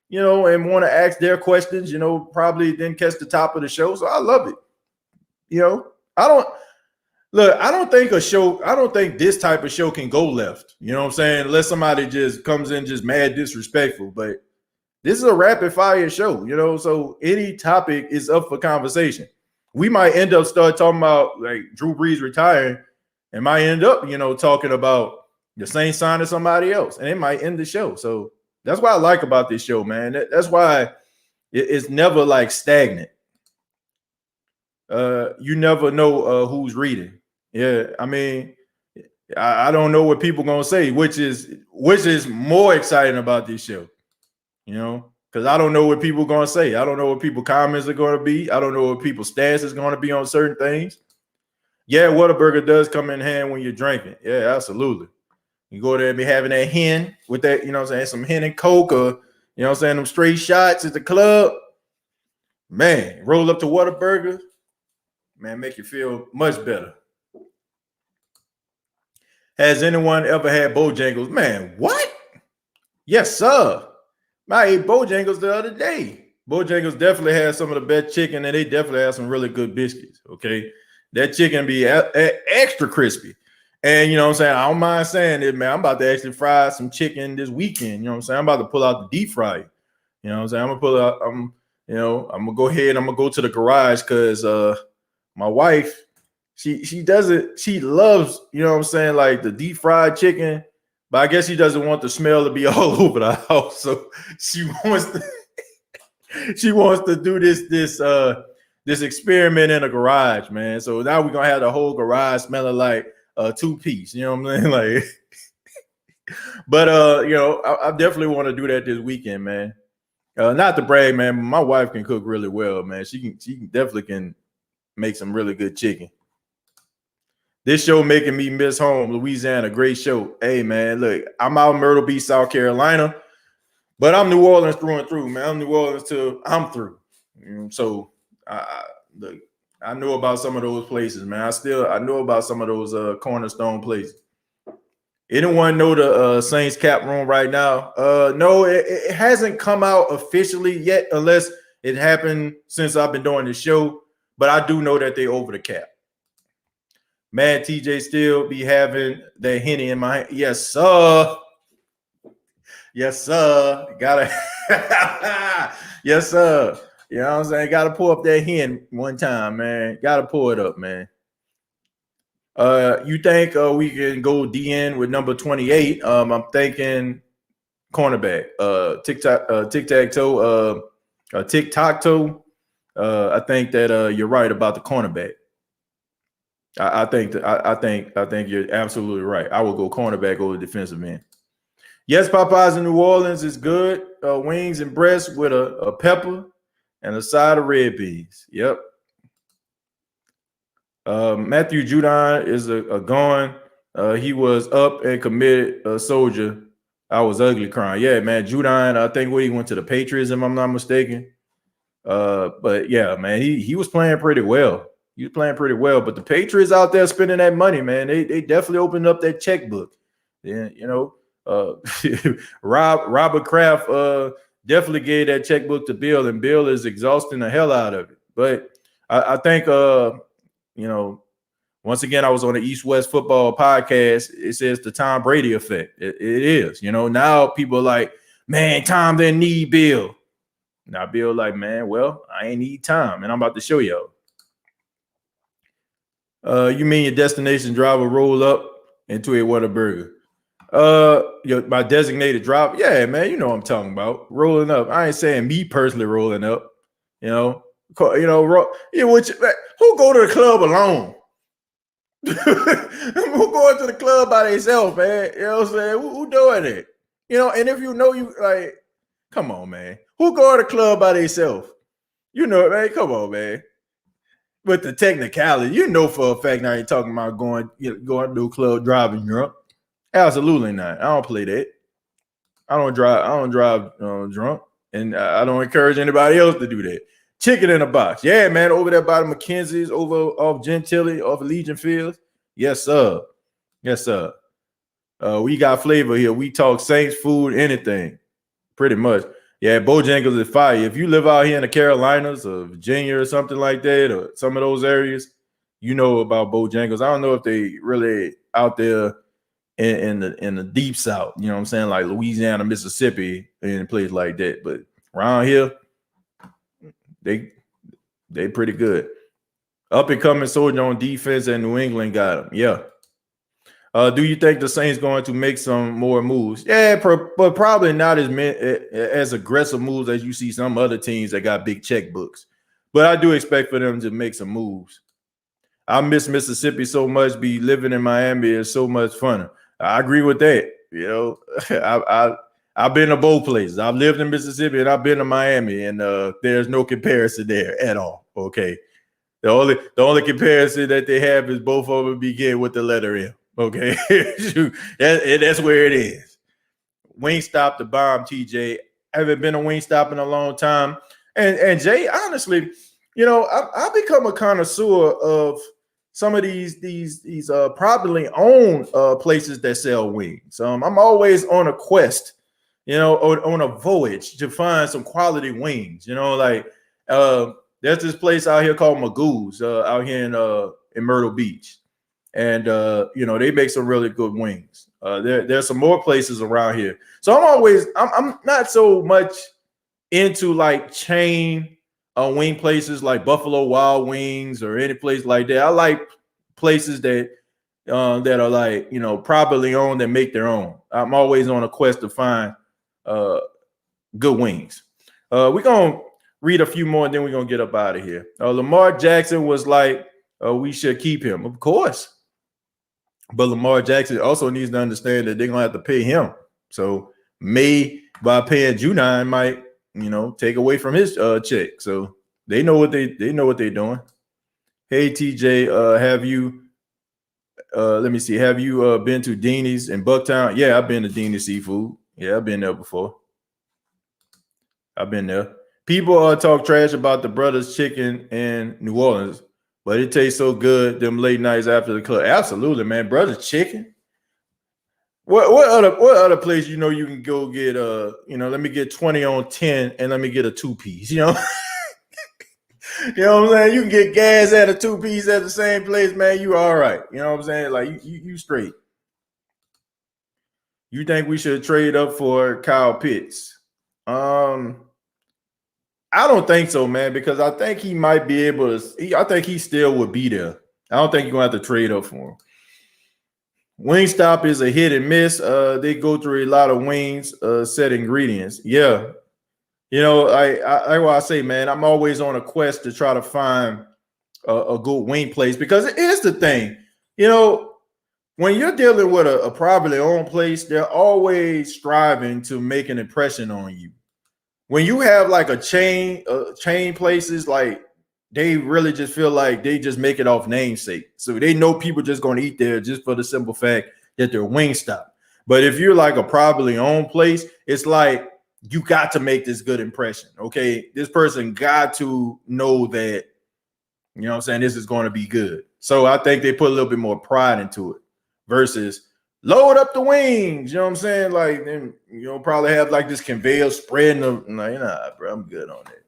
and want to ask their questions. Probably didn't catch the top of the show, so I love it. I don't think this type of show can go left. You know what I'm saying? Unless somebody just comes in just mad disrespectful. But this is a rapid fire show, so any topic is up for conversation. We might end up start talking about like Drew Brees retiring and might end up, talking about the Saints signing somebody else, and it might end the show. So that's what I like about this show, man. That's why it's never like stagnant. You never know who's reading. Yeah, I mean, I don't know what people gonna say, which is more exciting about this show, because I don't know what people gonna say. I don't know what people comments are gonna be. I don't know what people's stance is gonna be on certain things. Yeah, Whataburger does come in hand when you're drinking. Yeah, absolutely. You go there and be having that hen with that, some hen and coke, or them straight shots at the club. Man, roll up to Whataburger, man, make you feel much better. Has anyone ever had Bojangles? Man, what? Yes, sir. I ate Bojangles the other day. Bojangles definitely has some of the best chicken, and they definitely have some really good biscuits. Okay, that chicken be extra crispy, and you know what I'm saying. I don't mind saying it, man. I'm about to actually fry some chicken this weekend. You know what I'm saying. I'm about to pull out the deep fryer. You know what I'm saying. I'm gonna pull out. I'm gonna go ahead. I'm gonna go to the garage because my wife. She does it. She loves, like the deep fried chicken, but I guess she doesn't want the smell to be all over the house. So she wants to do this experiment in a garage, man. So now we're gonna have the whole garage smelling like a two-piece. You know what I'm saying? Like, but I definitely want to do that this weekend, man. Not to brag, man, but my wife can cook really well, man. She definitely can make some really good chicken. This show making me miss home. Louisiana, great show. Hey, man, look, I'm out in Myrtle Beach, South Carolina, but I'm New Orleans through and through, man. I'm New Orleans till I'm through. So look, I know about some of those places, man. I know about some of those cornerstone places. Anyone know the Saints cap room right now? No, it hasn't come out officially yet, unless it happened since I've been doing the show. But I do know that they over the cap. Man, TJ still be having that Henny in my hand. Yes, sir. Yes, sir. Gotta. Yes, sir. You know what I'm saying? Gotta pull up that hen one time, man. Gotta pull it up, man. You think we can go DN with number 28? I'm thinking cornerback. Tic-tac-toe. I think that you're right about the cornerback. I think you're absolutely right. I will go cornerback over defensive end. Yes, Popeyes in New Orleans is good. Wings and breast with a pepper and a side of red beans. Yep. Matthew Judon is a gone. He was up and committed a soldier. I was ugly crying. Yeah, man. Judon, I think he went to the Patriots, if I'm not mistaken. But yeah, man, he was playing pretty well. He was playing pretty well, but the Patriots out there spending that money, man. They definitely opened up that checkbook. Yeah, Robert Kraft definitely gave that checkbook to Bill, and Bill is exhausting the hell out of it. But I think once again, I was on the East West Football podcast. It says the Tom Brady effect. It is. Now people are like, man, Tom didn't need Bill. Now Bill like, man, well, I ain't need Tom, and I'm about to show y'all. You mean your destination driver roll up into a Whataburger? My designated driver. Yeah, man, you know what I'm talking about. Rolling up. I ain't saying me personally rolling up. Who go to the club alone? Who going to the club by themselves, man? You know what I'm saying? Who doing it? And if you like, come on, man. Who go to the club by themselves? Man, come on, man. with the technicality, for a fact I ain't talking about going to a club driving drunk. Absolutely not. I don't play that. I don't drive drunk, and I don't encourage anybody else to do that. Chicken in a box. Yeah, man, over there by the McKenzie's, over off Gentilly, off Legion Fields. Yes, sir. Yes, sir. We got flavor here. We talk Saints food, anything, pretty much. Yeah, Bojangles is fire. If you live out here in the Carolinas or Virginia or something like that, or some of those areas, you know about Bojangles. I don't know if they really out there in the deep south, you know what I'm saying, like Louisiana, Mississippi, and a place like that. But around here, they pretty good. Up and coming soldier on defense, and New England got him. Yeah. Do you think the Saints going to make some more moves? Yeah, but probably not as aggressive moves as you see some other teams that got big checkbooks. But I do expect for them to make some moves. I miss Mississippi so much. Be living in Miami is so much fun. I agree with that. I've been to both places. I've lived in Mississippi and I've been to Miami, and there's no comparison there at all. Okay, the only comparison that they have is both of them begin with the letter M. Okay, that's where it is. Wingstop the bomb, TJ. I haven't been a Wingstop in a long time. And Jay, honestly, I've become a connoisseur of some of these privately owned places that sell wings. I'm always on a quest, on a voyage to find some quality wings. There's this place out here called Magoo's out here in Myrtle Beach. And they make some really good wings. There's some more places around here. So I'm not so much into like chain wing places like Buffalo Wild Wings or any place like that. I like places that are like, properly owned and make their own. I'm always on a quest to find good wings. We're gonna read a few more and then we're gonna get up out of here. Lamar Jackson was like, we should keep him, of course. But Lamar Jackson also needs to understand that they're gonna have to pay him. So by paying Junine might, take away from his check. So they know what they're doing. Hey TJ, have you let me see, have you been to Deanie's in Bucktown? Yeah, I've been to Deanie's Seafood. Yeah, I've been there before. I've been there. People talk trash about the Brothers Chicken in New Orleans, but it tastes so good them late nights after the club. Absolutely, man. Brothers Chicken. What other place you can go get let me get 20 on 10 and let me get a 2-piece, You know what I'm saying? You can get gas at a 2-piece at the same place, man. You all right. You know what I'm saying? Like you straight. You think we should trade up for Kyle Pitts? I don't think so, man, because I think he might be able to. I think he still would be there. I don't think you're going to have to trade up for him. Wingstop is a hit and miss. They go through a lot of wings, set ingredients. Yeah. I say, man, I'm always on a quest to try to find a good wing place because it is the thing. When you're dealing with a privately owned place, they're always striving to make an impression on you. When you have like a chain places, like they really just feel like they just make it off namesake. So they know people just going to eat there just for the simple fact that they're Wingstop. But if you're like a privately owned place, it's like you got to make this good impression. Okay, this person got to know that, this is going to be good. So I think they put a little bit more pride into it versus load up the wings. You know what I'm saying? Like, then probably have like this conveyor spreading them. Nah, bro, I'm good on that.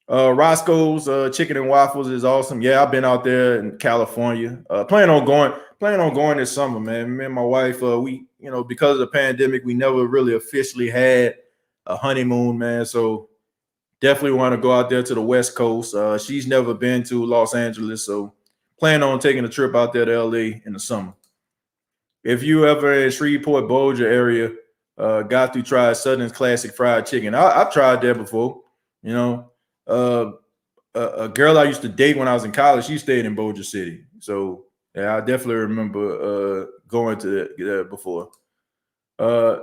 Roscoe's Chicken and Waffles is awesome. Yeah, I've been out there in California. Plan on going this summer, man. Me and my wife, we, because of the pandemic, we never really officially had a honeymoon, man. So definitely want to go out there to the West Coast. She's never been to Los Angeles, so plan on taking a trip out there to LA in the summer. If you ever in Shreveport, Bossier area, got to try Southern's classic fried chicken. I've tried that before. A girl I used to date when I was in college, she stayed in Bossier City. So yeah, I definitely remember going to that before.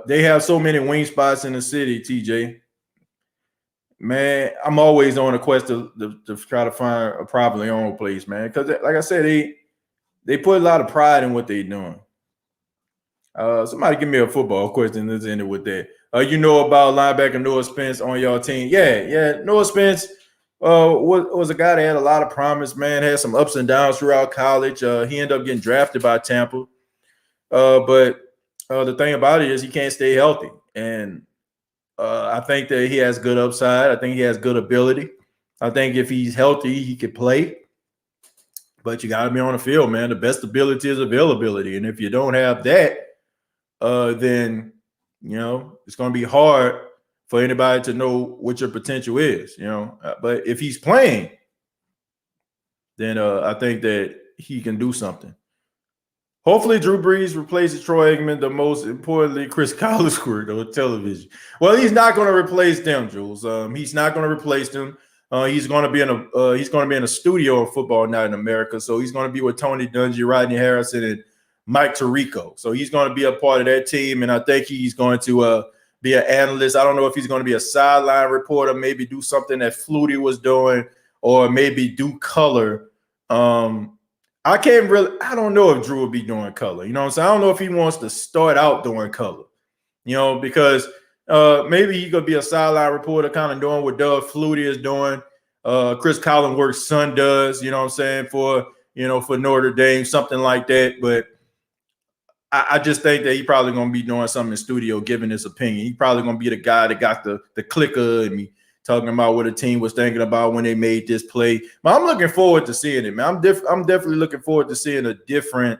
They have so many wing spots in the city, TJ. man, I'm always on a quest to try to find a properly owned place, man. Because like I said, they put a lot of pride in what they're doing. Somebody give me a football question. Let's end it with that. You know about linebacker Noah Spence on your team? Yeah. Noah Spence was a guy that had a lot of promise, man. Had some ups and downs throughout college. He ended up getting drafted by Tampa. But the thing about it is he can't stay healthy. And I think that he has good upside. I think he has good ability. I think if he's healthy, he could play. But you got to be on the field, man. The best ability is availability. And if you don't have that, then, it's going to be hard for anybody to know what your potential is, But if he's playing, then I think that he can do something. Hopefully, Drew Brees replaces Troy Aikman, the most importantly, Chris Collinsworth on television. Well, he's not going to replace them, Jules. He's not going to replace them. He's going to be in a studio of Football Night in America. So he's going to be with Tony Dungy, Rodney Harrison, and Mike Tirico. So he's going to be a part of that team, and I think he's going to be an analyst. I don't know if he's going to be a sideline reporter, maybe do something that Flutie was doing, or maybe do color. I don't know if Drew will be doing color. You know what I'm saying? I don't know if he wants to start out doing color, because maybe he could be a sideline reporter kind of doing what Doug Flutie is doing. Chris Collinsworth's son does, you know what I'm saying, for Notre Dame, something like that. But I just think that he probably going to be doing something in the studio, giving his opinion. He probably going to be the guy that got the clicker and me talking about what the team was thinking about when they made this play. But I'm looking forward to seeing it, man. I'm definitely looking forward to seeing a different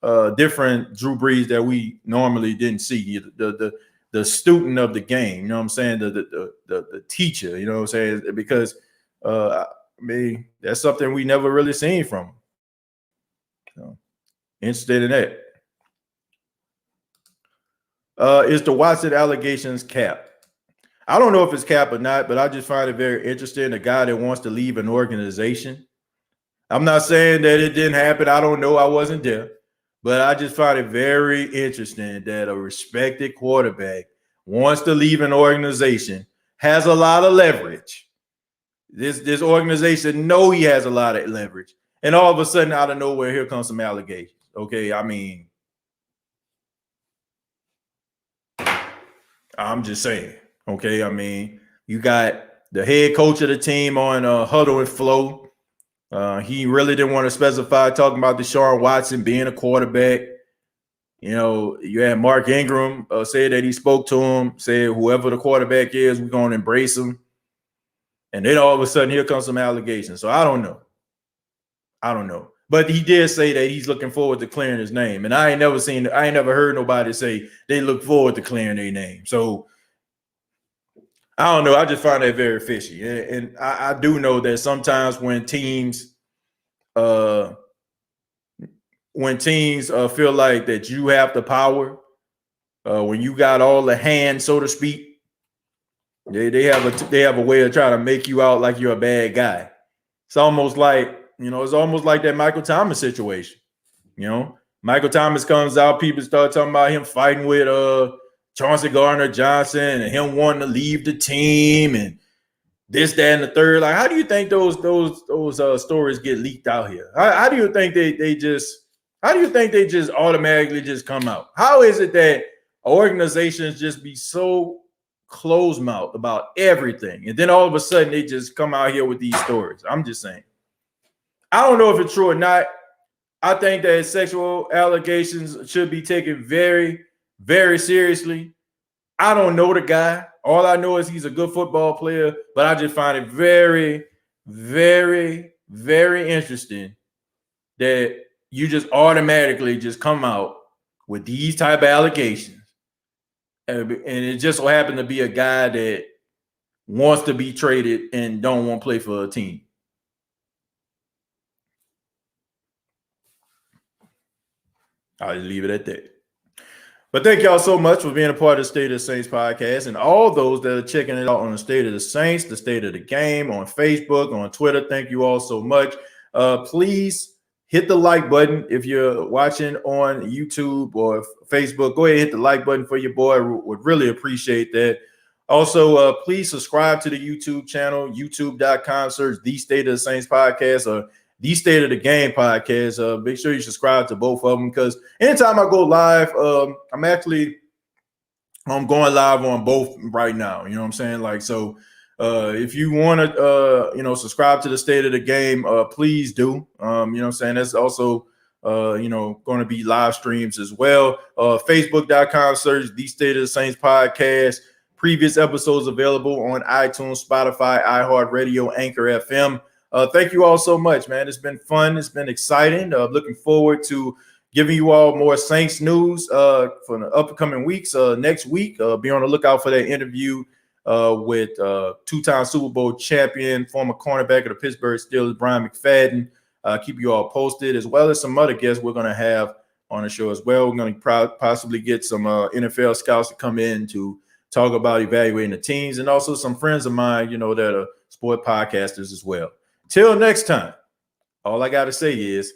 Drew Brees that we normally didn't see. The student of the game, you know what I'm saying? The teacher, you know what I'm saying? Because that's something we never really seen from him. So, interested in that. Is the Watson allegations cap? I don't know if it's cap or not, but I just find it very interesting. A guy that wants to leave an organization. I'm not saying that it didn't happen. I don't know. I wasn't there. But I just find it very interesting that a respected quarterback wants to leave an organization, has a lot of leverage. This organization know he has a lot of leverage. And all of a sudden, out of nowhere, here comes some allegations. Okay, I mean, I'm just saying. Okay, I mean, you got the head coach of the team on Huddle and Flow. He really didn't want to specify, talking about Deshaun Watson being a quarterback. You had Mark Ingram say that he spoke to him, said whoever the quarterback is, we're going to embrace him. And then all of a sudden, here comes some allegations. So I don't know. But he did say that he's looking forward to clearing his name. And I ain't never heard nobody say they look forward to clearing their name. So I don't know. I just find that very fishy. And I do know that sometimes when teams feel like that you have the power, when you got all the hands, so to speak, they have a way of trying to make you out like you're a bad guy. It's almost like that Michael Thomas situation. Michael Thomas comes out, people start talking about him fighting with Chauncey Gardner-Johnson and him wanting to leave the team and this, that, and the third. Like, how do you think those stories get leaked out here? How do you think they just automatically just come out? How is it that organizations just be so closed-mouthed about everything, and then all of a sudden they just come out here with these stories? I'm just saying. I don't know if it's true or not. I think that sexual allegations should be taken very, very seriously. I don't know the guy. All I know is he's a good football player, but I just find it very, very, very interesting that you just automatically just come out with these type of allegations. And it just so happened to be a guy that wants to be traded and don't want to play for a team. I'll just leave it at that. But thank y'all so much for being a part of the State of the Saints podcast, and all those that are checking it out on the State of the Saints, the State of the Game, on Facebook, on Twitter. Thank you all so much. Please hit the like button if you're watching on YouTube or Facebook. Go ahead and hit the like button for your boy. Would really appreciate that. Also, please subscribe to the YouTube channel, youtube.com, search The State of the Saints Podcast or The State of the Game Podcast. Make sure you subscribe to both of them because anytime I go live, I'm going live on both right now. You know what I'm saying? Like, so if you want to, subscribe to the State of the Game, please do. You know what I'm saying? That's also, going to be live streams as well. Facebook.com, search The State of the Saints Podcast. Previous episodes available on iTunes, Spotify, iHeartRadio, Anchor FM. Thank you all so much, man. It's been fun. It's been exciting. Looking forward to giving you all more Saints news for the upcoming weeks. Next week, be on the lookout for that interview with two-time Super Bowl champion, former cornerback of the Pittsburgh Steelers, Brian McFadden. Keep you all posted, as well as some other guests we're going to have on the show as well. We're going to possibly get some NFL scouts to come in to talk about evaluating the teams, and also some friends of mine, that are sport podcasters as well. Till next time, all I got to say is